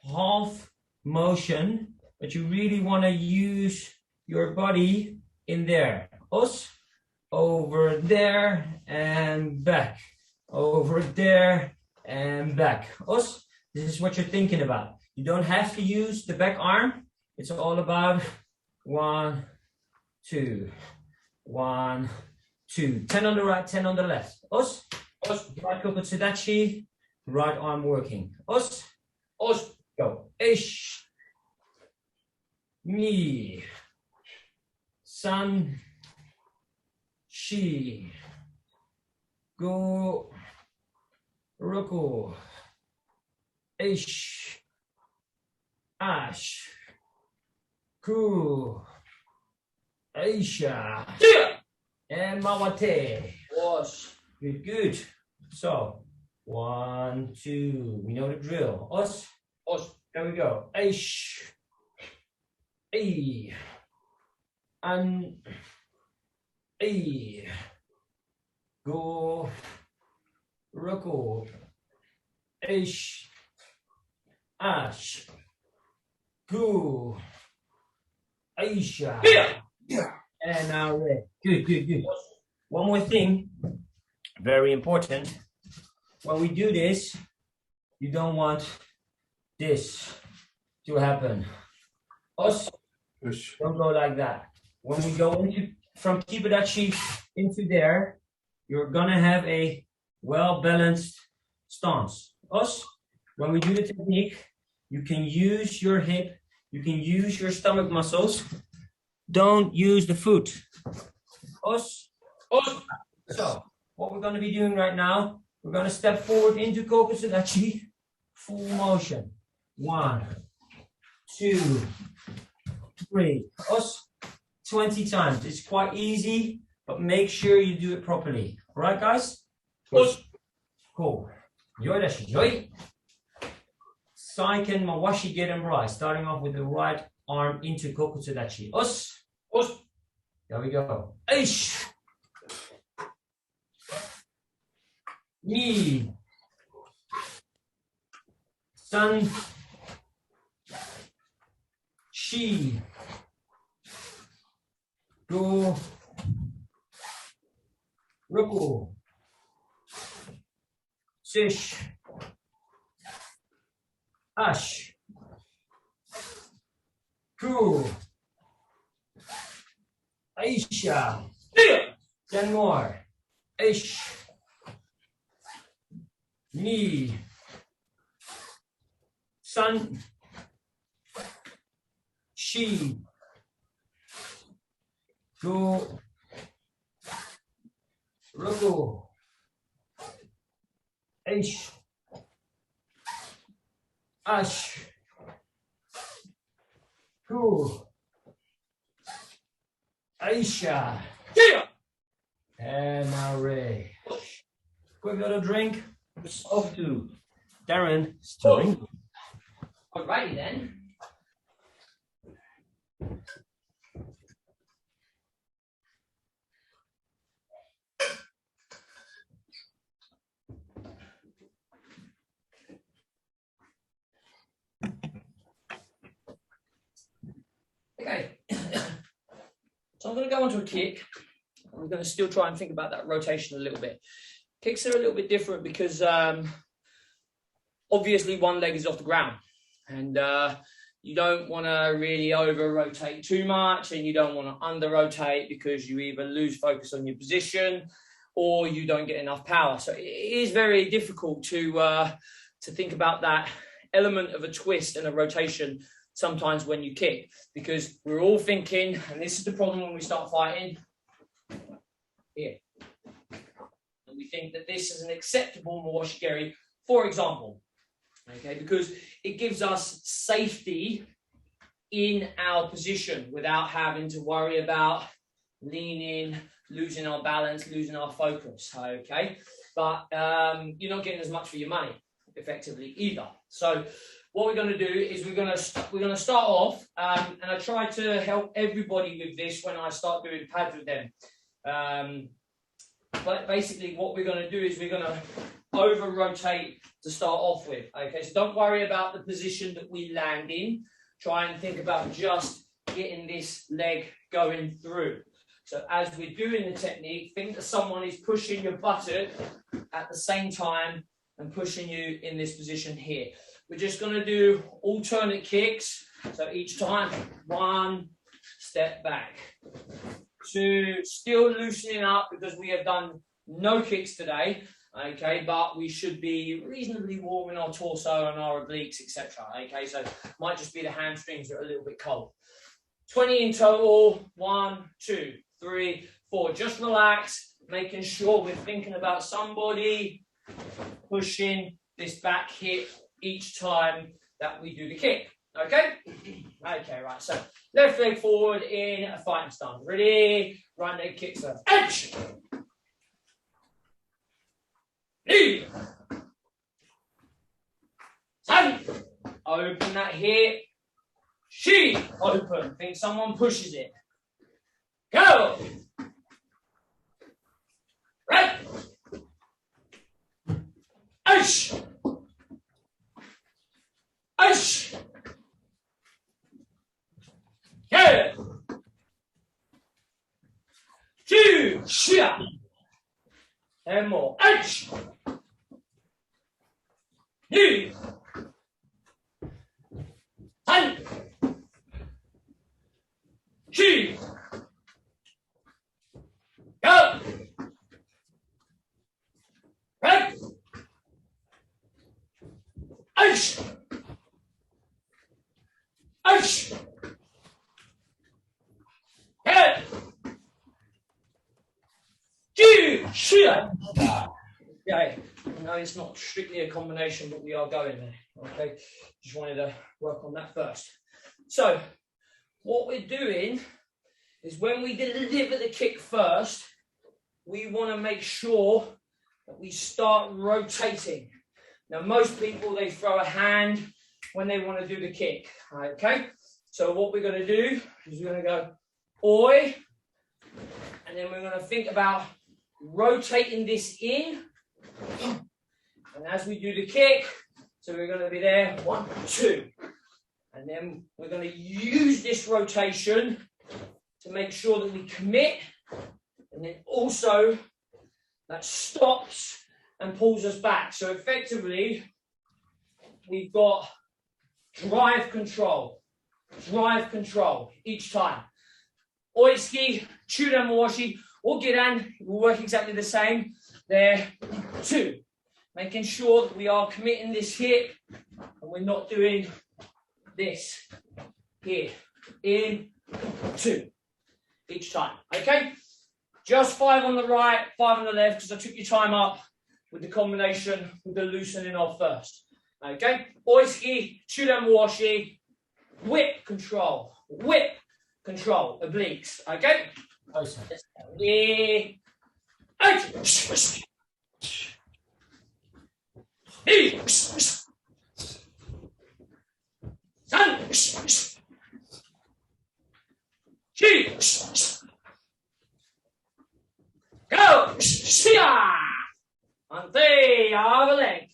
half motion, but you really want to use your body in there. Us, over there and back. Over there and back. Us, this is what you're thinking about. You don't have to use the back arm. It's all about 1, 2. 1, 2. 10 on the right, 10 on the left. Us. Right Kokotsudachi. Right arm working. Us. Go. Ish. Ni. San. Shi. Go. Roku. Ish. Ash. Ku. Aisha. And Mawate. Wash. Good, good. So, 1, 2. We know the drill. Us. Wash. There we go. Aish. A. An. A. Go. Ruckle. Aish. Ash. Go. Aisha. Yeah. And now red. Good, good, good. One more thing, very important. When we do this, you don't want this to happen. Us, don't go like that. When we go into from Kibadachi into there, you're gonna have a well-balanced stance. Us, when we do the technique, you can use your hip, you can use your stomach muscles. Don't use the foot. Us. So, what we're going to be doing right now, we're going to step forward into Kokusudachi, full motion. 1, 2, 3. Us, 20 times. It's quite easy, but make sure you do it properly. All right, guys? Us. Cool. Yoidashi, yoi. Saiken Mawashi Gerenrai, starting off with the right arm into Kokusudachi. Us. There we go. Aish. Ni. San. Shi. Go. Ruku. Sish. Ash. Ku. Aisha. 10 more. Ish. Ni. San. Shi. Go. Ruku. Ish. Ash. Ku. Aisha. And now Ray. Quick little drink. Off to Darren. Stirring. Alrighty then. Okay. So I'm going to go on to a kick. I'm going to still try and think about that rotation a little bit. Kicks are a little bit different because obviously one leg is off the ground and you don't want to really over rotate too much and you don't want to under rotate because you either lose focus on your position or you don't get enough power. So it is very difficult to think about that element of a twist and a rotation sometimes when you kick, because we're all thinking, and this is the problem when we start fighting, here. And we think that this is an acceptable Mawashigeri, for example, okay, because it gives us safety in our position without having to worry about leaning, losing our balance, losing our focus, okay? But you're not getting as much for your money, effectively, either. So what we're going to do is we're going to start off, and I try to help everybody with this when I start doing pads with them. But basically what we're going to do is we're going to over rotate to start off with. Okay, so don't worry about the position that we land in. Try and think about just getting this leg going through. So as we're doing the technique, think that someone is pushing your buttock at the same time and pushing you in this position here. We're just going to do alternate kicks. So each time, 1 step back. 2, still loosening up because we have done no kicks today. Okay, but we should be reasonably warming our torso and our obliques, etc. Okay, so might just be the hamstrings that are a little bit cold. 20 in total. 1, 2, 3, 4. Just relax, making sure we're thinking about somebody pushing this back hip each time that we do the kick. Okay? Okay, right. So left leg forward in a fighting stance. Ready? Right leg kicks up. Edge. Knee. Stand. Open that hip. She. Open. Think someone pushes it. Go. Right. Edge. Edge. Good. 2, shia. 10 more. Edge. Knee. 3, 2, go. Right. Edge. Edge. Head. 2, shia. Okay, no, it's not strictly a combination, but we are going there. Okay, just wanted to work on that first. So, what we're doing is when we deliver the kick first, we want to make sure that we start rotating. Now, most people, they throw a hand when they want to do the kick. Okay, so what we're going to do is we're going to go oi, and then we're going to think about rotating this in. And as we do the kick, so we're going to be there, 1, 2. And then we're going to use this rotation to make sure that we commit. And then also that stops and pulls us back. So effectively, we've got drive control each time. Oiski, chudan washi, or giran will work exactly the same. There, 2. Making sure that we are committing this hip and we're not doing this here. In, 2. Each time. Okay? Just 5 on the right, 5 on the left, because I took your time up with the combination with the loosening of first. Okay? Oiski, chudan washi, whip control, obliques. Okay? Yeah. Go. Ante, other leg.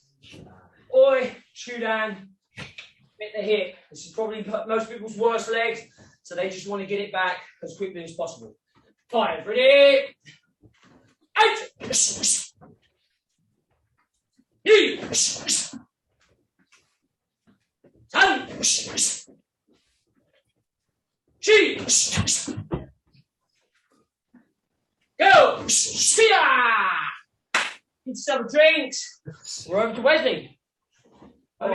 Oi, chudan. Hit the hip. This is probably most people's worst legs, so they just want to get it back as quickly as possible. 5, ready? 8. 10. Go! Get some drinks. We're over to Wesley. A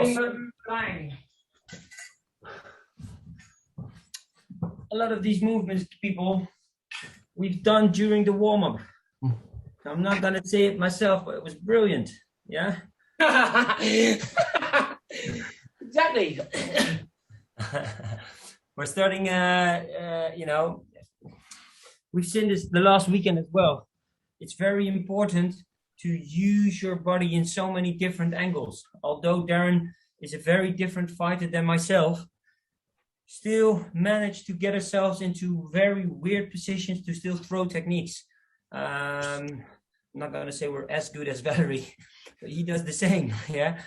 lot of these movements, people, we've done during the warm-up. I'm not going to say it myself, but it was brilliant. Yeah? Exactly. We're starting, we've seen this the last weekend as well. It's very important to use your body in so many different angles. Although Darren is a very different fighter than myself, still managed to get ourselves into very weird positions to still throw techniques. I'm not going to say we're as good as Valerie, but he does the same. Yeah,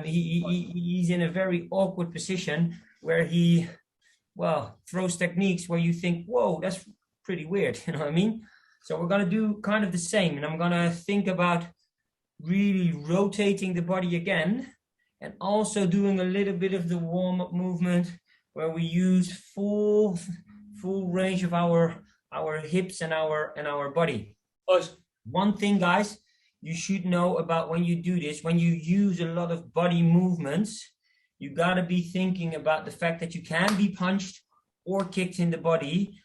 he's in a very awkward position where he, throws techniques where you think, whoa, that's pretty weird. You know what I mean? So we're going to do kind of the same, and I'm going to think about really rotating the body again, and also doing a little bit of the warm-up movement where we use full range of our hips and our body. One thing, guys, you should know about when you do this, when you use a lot of body movements, you got to be thinking about the fact that you can be punched or kicked in the body,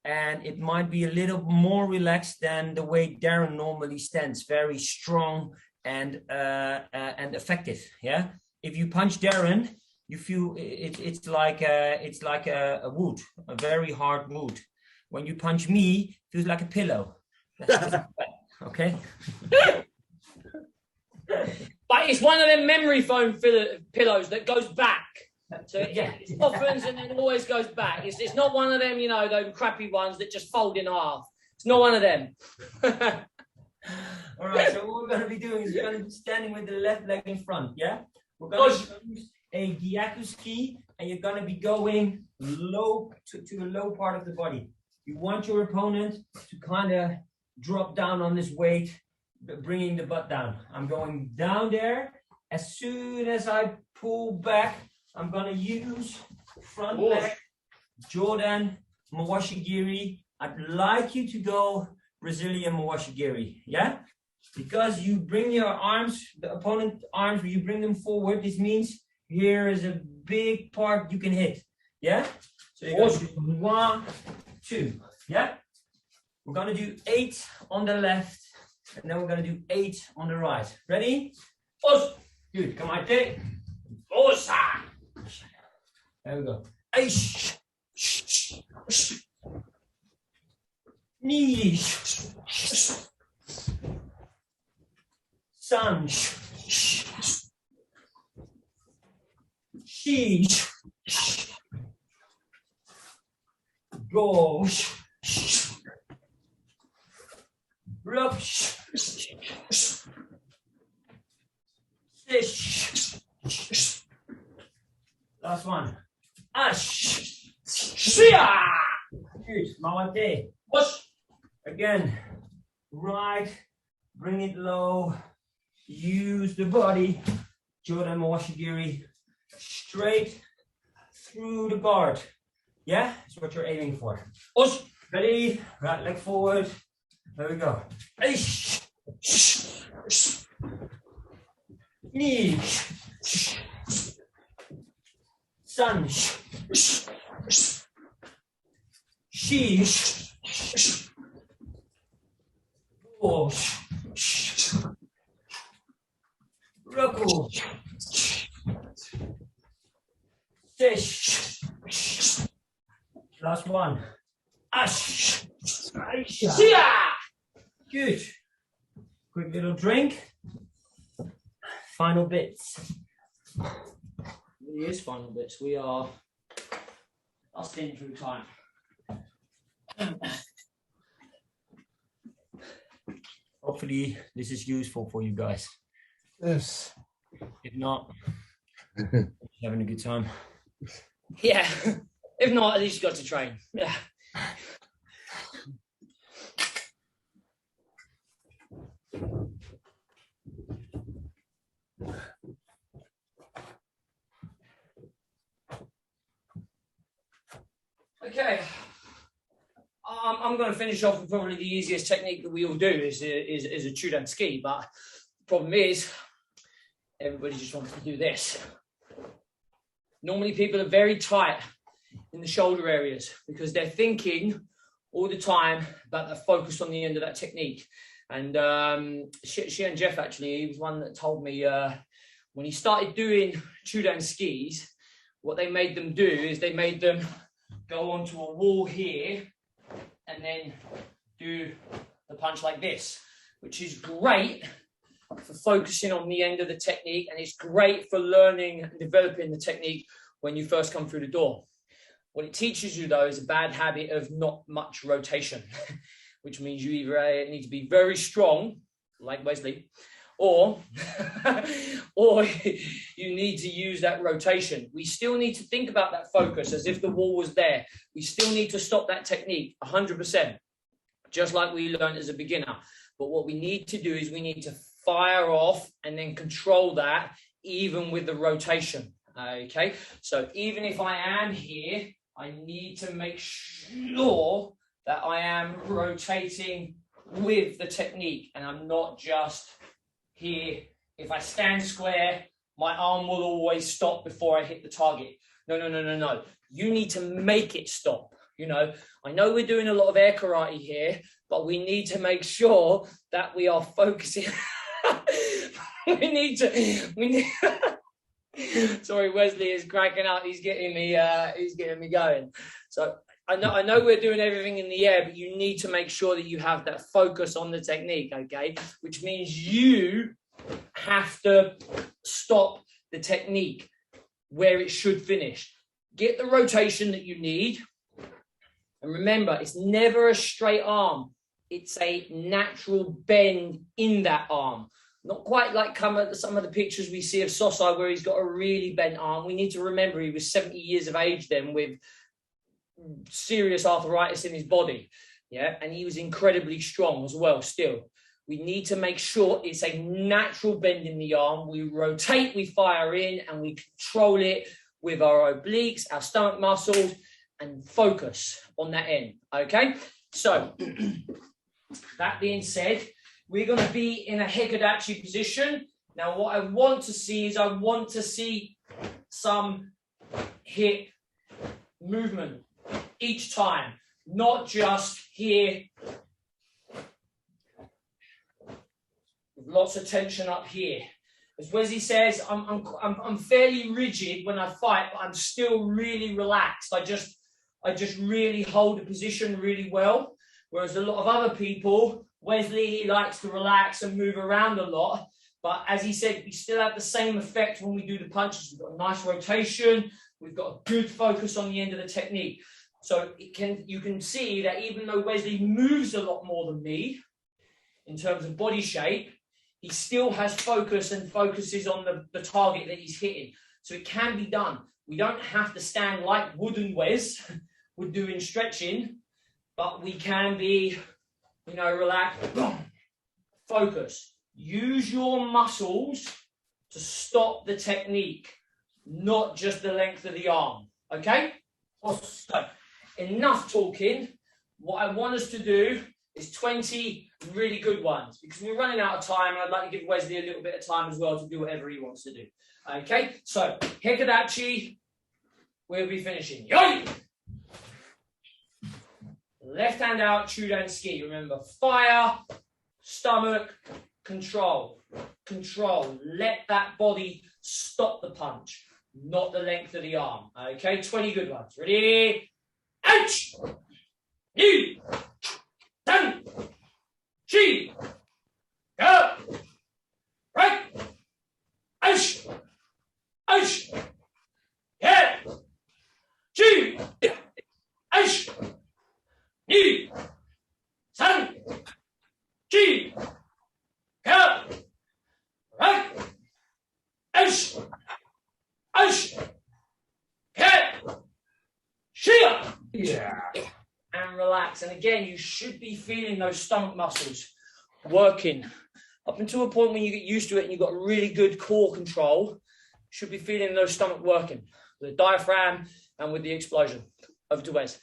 and it might be a little more relaxed than the way Darren normally stands, very strong and effective. Yeah, if you punch Darren, you feel it's like a wood, a very hard wood. When you punch me, it feels like a pillow. Okay. But it's one of them memory foam pillows that goes back. So it softens and then always goes back. It's not one of them, you know, those crappy ones that just fold in half. It's not one of them. All right, so what we're going to be doing is we're going to be standing with the left leg in front, yeah? We're going to use a Gyaku ski, and you're going to be going low to a low part of the body. You want your opponent to kind of drop down on this weight, bringing the butt down. I'm going down there. As soon as I pull back, I'm going to use front leg, Jordan, Mawashigiri. I'd like you to go Brazilian Mawashigiri, yeah? Because you bring your arms, the opponent arms, you bring them forward. This means here is a big part you can hit, yeah? So you're going to do 1, 2, yeah? We're going to do 8 on the left, and then we're going to do 8 on the right. Ready? Good, come on, take. There we go. Knees. Sun. Sheesh. Gosh. Rush. Fish. Last one. Ash. Shia. Good. Mawate. Again. Right. Bring it low. Use the body. Jordan Mawashigiri. Straight through the guard. Yeah? That's what you're aiming for. Ready? Right leg forward. There we go. Knee. Sun. Sheesh. Gosh. Ruckle. Fish. Last one. Ash. Good. Quick little drink. Final bits. It is final bits. We are busting through time. Hopefully this is useful for you guys. Yes. If not, having a good time. Yeah. If not, at least you got to train. Yeah. Okay. I'm going to finish off with probably the easiest technique that we all do is a Chudan ski, but the problem is everybody just wants to do this. Normally people are very tight in the shoulder areas because they're thinking all the time about the focus on the end of that technique. And she and Jeff, actually, he was one that told me when he started doing Chudan skis, what they made them do is they made them go onto a wall here and then do the punch like this, which is great for focusing on the end of the technique, and it's great for learning and developing the technique when you first come through the door. What it teaches you, though, is a bad habit of not much rotation, which means you either need to be very strong, like Wesley, or you need to use that rotation. We still need to think about that focus as if the wall was there. We still need to stop that technique 100%, just like we learned as a beginner. But what we need to do is we need to fire off and then control that even with the rotation. Okay, so even if I am here, I need to make sure that I am rotating with the technique and I'm not just here. If I stand square, my arm will always stop before I hit the target. No. You need to make it stop. You know, I know we're doing a lot of air karate here, but we need to make sure that we are focusing. we need. Sorry, Wesley is cracking out. He's getting me going. So I know we're doing everything in the air, but you need to make sure that you have that focus on the technique, okay? Which means you have to stop the technique where it should finish. Get the rotation that you need. And remember, it's never a straight arm. It's a natural bend in that arm. Not quite like some of the pictures we see of Sosai where he's got a really bent arm. We need to remember he was 70 years of age then with serious arthritis in his body. Yeah, and he was incredibly strong as well still. We need to make sure it's a natural bend in the arm. We rotate, we fire in, and we control it with our obliques, our stomach muscles, and focus on that end, okay? So, that being said, we're going to be in a Hikadachi position. Now, what I want to see is I want to see some hip movement each time, not just here. With lots of tension up here. As Wesley says, I'm fairly rigid when I fight, but I'm still really relaxed. I just really hold the position really well. Whereas a lot of other people, Wesley, he likes to relax and move around a lot. But as he said, we still have the same effect when we do the punches. We've got a nice rotation. We've got a good focus on the end of the technique. So you can see that even though Wesley moves a lot more than me in terms of body shape, he still has focus and focuses on the target that he's hitting. So it can be done. We don't have to stand like wooden Wes would do in stretching, but we can be, relaxed, focus. Use your muscles to stop the technique, not just the length of the arm, okay? So, enough talking. What I want us to do is 20 really good ones because we're running out of time and I'd like to give Wesley a little bit of time as well to do whatever he wants to do. Okay, so Hikadachi, we'll be finishing. Yoi! Left hand out, Chudan ski. Remember, fire, stomach, control. Control. Let that body stop the punch, not the length of the arm. Okay, 20 good ones. Ready? Ouch! Knee! Down! Chi! Go! Right! Ouch! Ouch! Yeah! Chi! Ouch! Knee! San! Chi! Go! Right! Ouch! Ouch! Yeah! Shia! Yeah. And relax. And again, you should be feeling those stomach muscles working up until a point when you get used to it and you've got really good core control. You should be feeling those stomach working, the diaphragm and with the explosion. Over to Wes.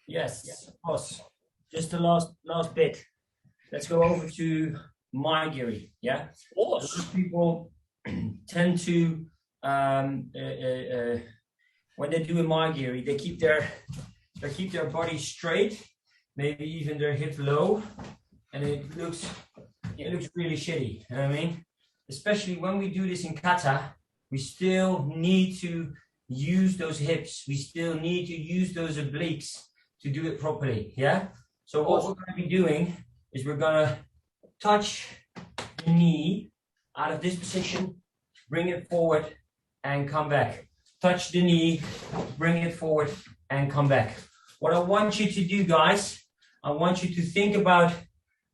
Yes, of course. Just the last bit. Let's go over to Maigiri. Yeah. Of course. People tend to when they do a Maigiri, they keep their body straight, maybe even their hips low, and it looks really shitty. You know what I mean? Especially when we do this in kata, we still need to use those hips. We still need to use those obliques to do it properly. Yeah. So what we're going to be doing is we're going to touch the knee out of this position, bring it forward, and come back. Touch the knee, bring it forward, and come back. What I want you to do, guys, I want you to think about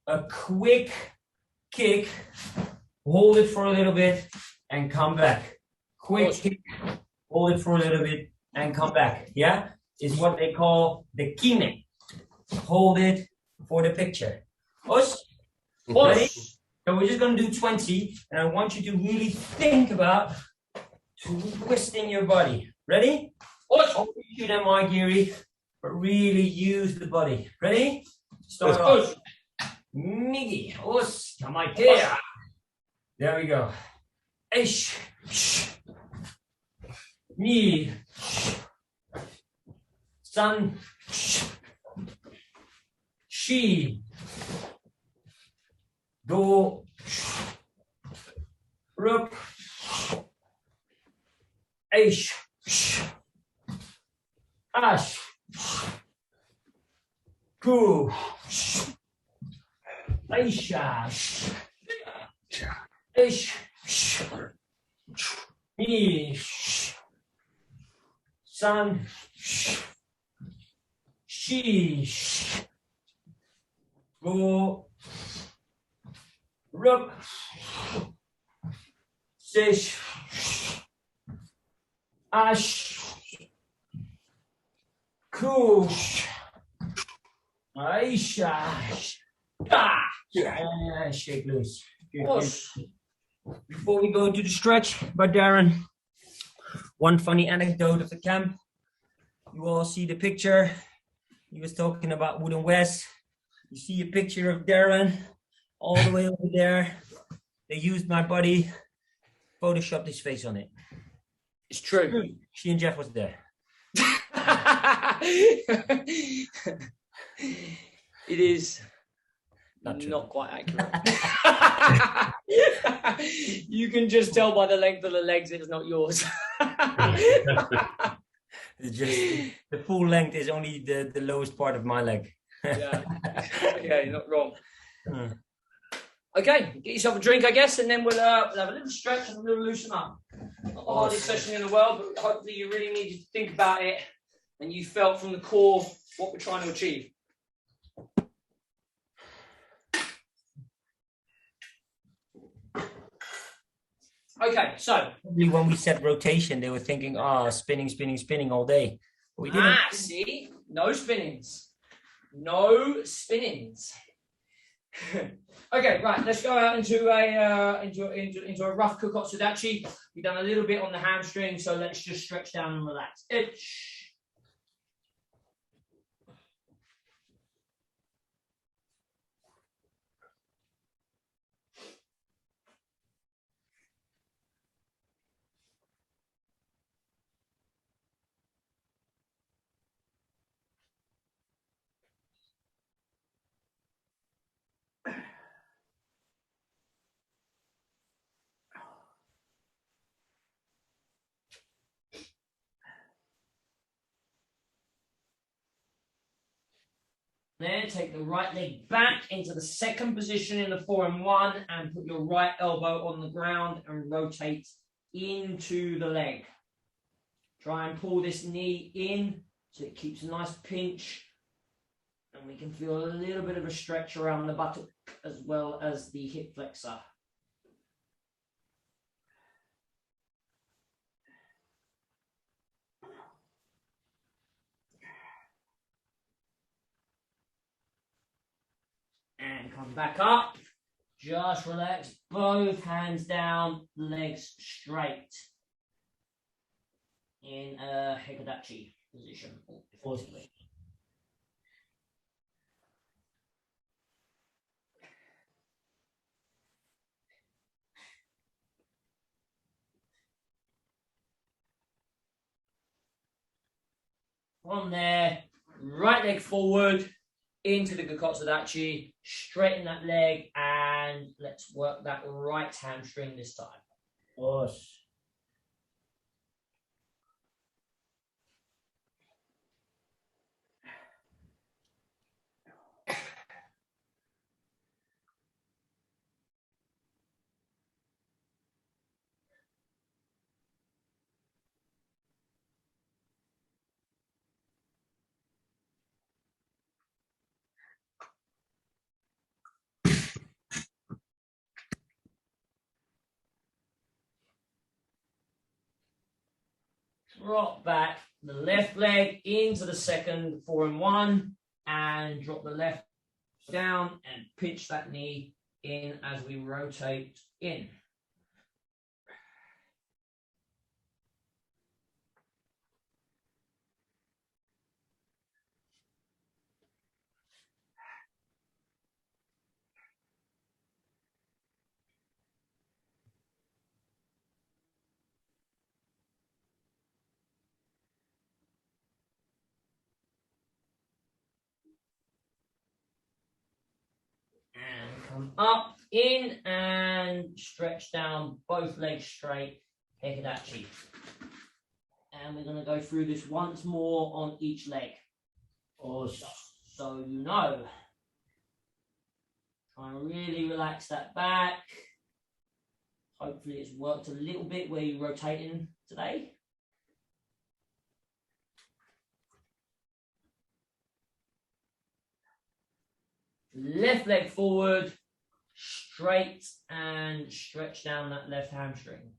a quick kick, hold it for a little bit, and come back. Quick kick, hold it for a little bit, and come back. Yeah? Is what they call the kime. Hold it for the picture. Us? Ready? So we're just going to do 20, and I want you to really think about twisting your body. Ready? Only do them Maigiri, but really use the body. Ready? Start off. Migi. Os. Tamaikea. There we go. Ish. Knee. San. Shi. Do. Ruk. Aish. Ash. Ku. Aisha. Ish. Me. San. She. Go. Ruk. Sish. Ash. Ku. Aisha. Shake loose. Good. Before we go into the stretch by Darren, one funny anecdote of the camp. You all see the picture. He was talking about Wooden Wes. You see a picture of Darren all the way over there. They used my buddy, photoshopped his face on it. It's true. She and Jeff was there. It is not quite accurate. You can just tell by the length of the legs it's not yours. It's just, the full length is only the lowest part of my leg. Yeah, you're not wrong. Okay, get yourself a drink, I guess, and then we'll have a little stretch and a little loosen up. Not the hardest session in the world, but hopefully you really need to think about it and you felt from the core what we're trying to achieve. Okay, so probably when we said rotation, they were thinking, spinning all day. But we didn't. See, no spinnings, no spinnings. Okay, right. Let's go out into a rough Kukotsudaichi. We've done a little bit on the hamstring, so let's just stretch down and relax. Itch. Then take the right leg back into the second position in the 4-in-1 and put your right elbow on the ground and rotate into the leg. Try and pull this knee in so it keeps a nice pinch and we can feel a little bit of a stretch around the buttock as well as the hip flexor. And come back up. Just relax. Both hands down, legs straight. In a Hikadachi position. Forcibly. From there, right leg forward. Into the Kukotsudaichi, straighten that leg, and let's work that right hamstring this time. Push. Drop back the left leg into the second 4-in-1 and drop the left down and pinch that knee in as we rotate in. Come up, in, and stretch down, both legs straight, Hekadachi. And we're going to go through this once more on each leg. So you know. Try and really relax that back. Hopefully it's worked a little bit where you're rotating today. Left leg forward, straight, and stretch down that left hamstring.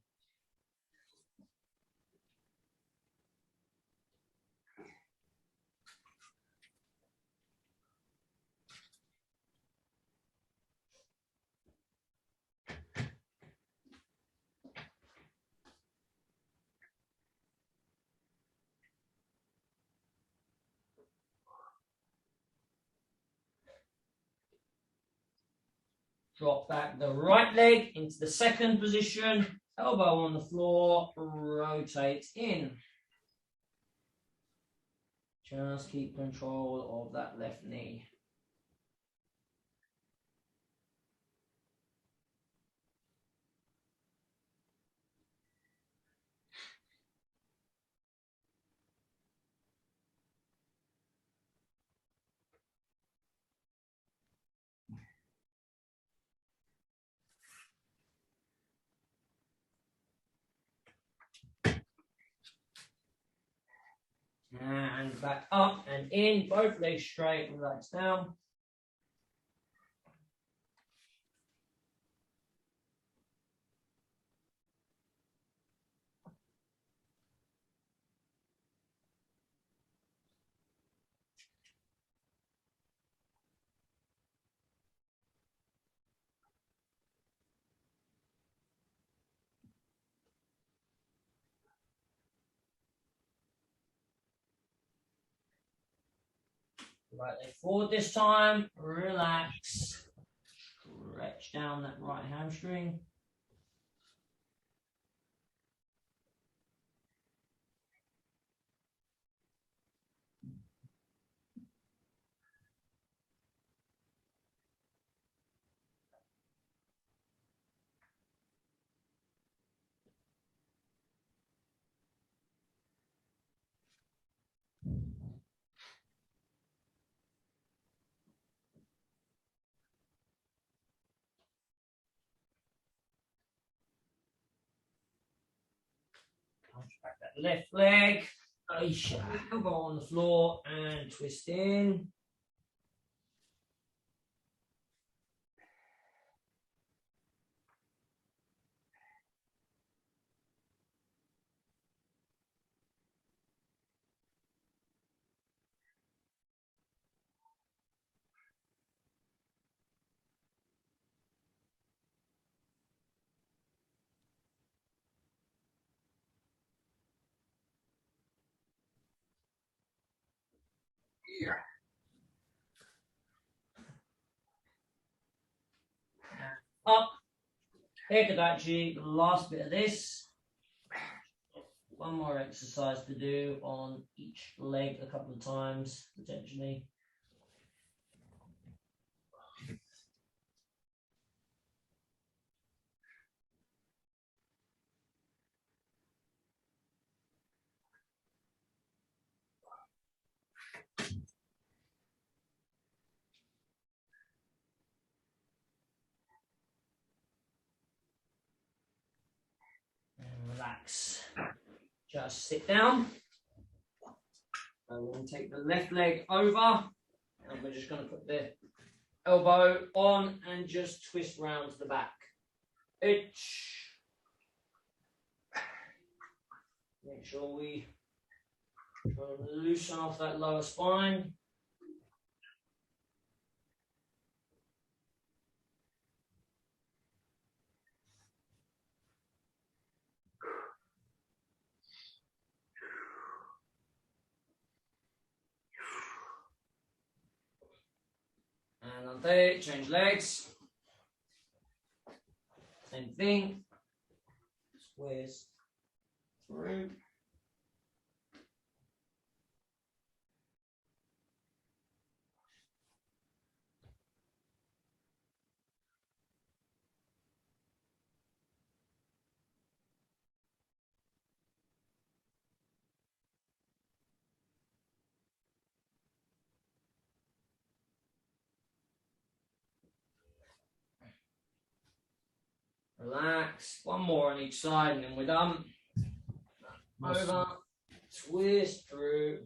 Drop back the right leg into the second position, elbow on the floor, rotate in. Just keep control of that left knee. And back up and in, both legs straight, relax down. Right leg forward this time, relax, stretch down that right hamstring. Back that left leg, elbow on the floor and twist in. Up, Hekadachi, the last bit of this. One more exercise to do on each leg a couple of times, potentially. And relax. Just sit down. And we're going to take the left leg over. And we're just going to put the elbow on and just twist round to the back. Itch. Make sure we try and loosen off that lower spine. And on there, change legs. Same thing. Squares through. relax. One more on each side, and then we're done. Over, twist through.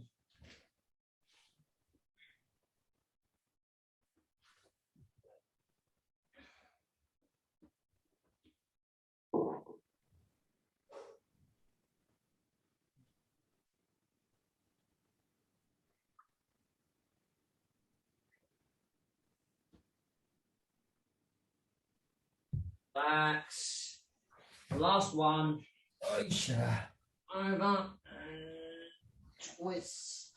Relax. The last one. Over and twist.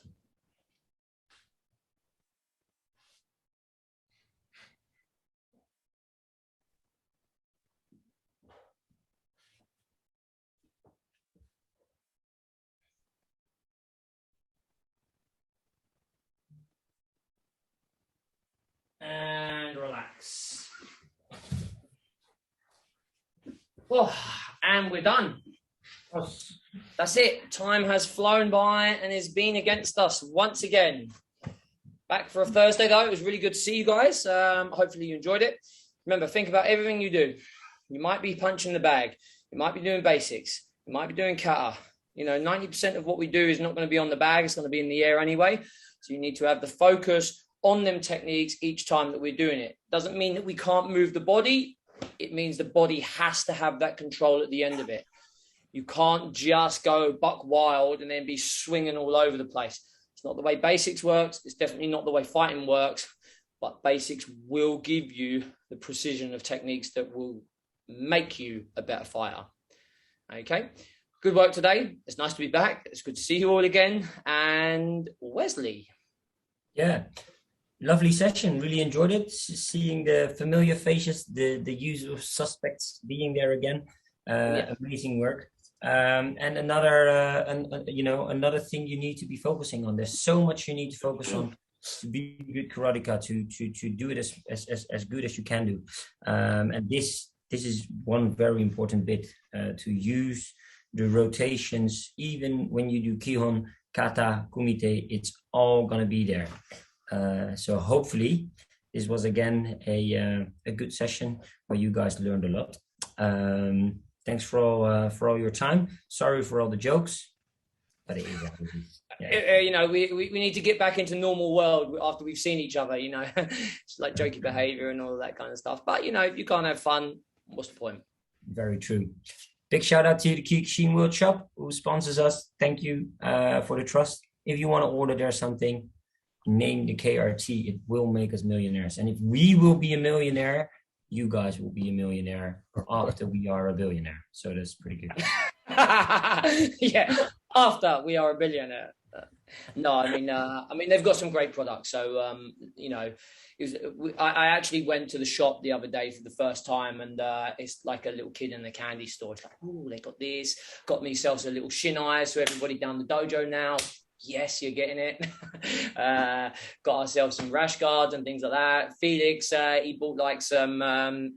And relax. Oh, and we're done. That's it. Time has flown by and has been against us once again. Back for a Thursday, though. It was really good to see you guys. Hopefully you enjoyed it. Remember, think about everything you do. You might be punching the bag. You might be doing basics. You might be doing kata. 90% of what we do is not going to be on the bag. It's going to be in the air anyway. So you need to have the focus on them techniques each time that we're doing it. Doesn't mean that we can't move the body. It means the body has to have that control at the end of it. You can't just go buck wild and then be swinging all over the place. It's not the way basics works. It's definitely not the way fighting works, but basics will give you the precision of techniques that will make you a better fighter. Okay. Good work today. It's nice to be back. It's good to see you all again. And Wesley. Yeah. Lovely session. Really enjoyed it. Seeing the familiar faces, the usual suspects being there again. Amazing work. And another, another thing you need to be focusing on. There's so much you need to focus on to be a good karateka, to do it as good as you can do. And this is one very important bit, to use the rotations. Even when you do kihon, kata, kumite, it's all going to be there. So hopefully this was again a good session where you guys learned a lot. Thanks for all your time. Sorry for all the jokes, but it is what it is. Yeah. We need to get back into normal world after we've seen each other. It's like jokey behavior and all of that kind of stuff. But if you can't have fun, what's the point? Very true. Big shout out to the Kyokushin World Shop who sponsors us. Thank you for the trust. If you want to order there something, name the KRT. It will make us millionaires. And if we will be a millionaire, you guys will be a millionaire after we are a billionaire. So that's pretty good. Yeah, after we are a billionaire. No, I mean they've got some great products. So I actually went to the shop the other day for the first time, and it's like a little kid in the candy store. It's like, oh, they got this. Got myself a little shinai, so everybody down the dojo now. Yes, you're getting it. Got ourselves some rash guards and things like that. Felix, he bought like some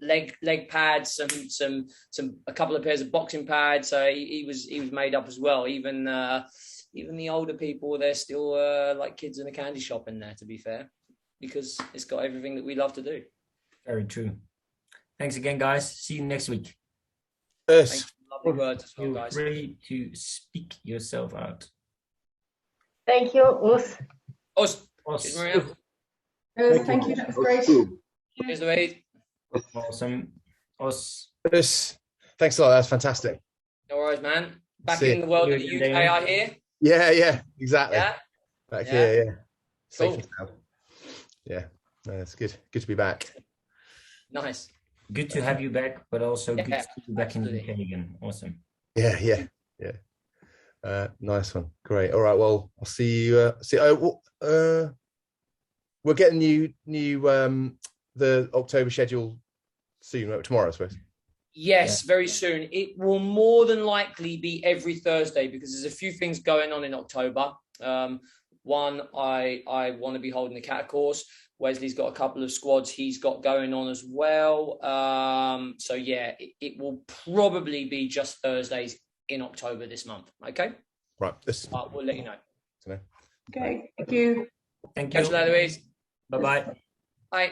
leg pads, a couple of pairs of boxing pads. So he was made up as well. Even the older people, they're still like kids in a candy shop in there, to be fair, because it's got everything that we love to do. Very true. Thanks again, guys. See you next week. Yes. Lovely words as well, guys. Feel free to speak yourself out. Thank you, Us. Cheers, Maria. Thank you. That was great. Cheers, Louise. Awesome. Yes. Thanks a lot. That's fantastic. No worries, man. Back in the world of the UK, I hear. Yeah, exactly. Yeah. Back here, yeah. Cool. Safe and sound. Yeah, no, that's good. Good to be back. Nice. Good to have you back, but also good to see you back absolutely. in the UK again. Awesome. Yeah. Nice one. Great. All right. Well, I'll see you. We're getting new the October schedule soon, right? Tomorrow, I suppose. Yes, very soon. It will more than likely be every Thursday because there's a few things going on in October. One, I want to be holding the kata course. Wesley's got a couple of squads he's got going on as well. So yeah, it will probably be just Thursdays in October this month. Okay. Right. We'll let you know. Okay. Thank you. Thank you. Catch you later, Louise. Bye-bye. Bye.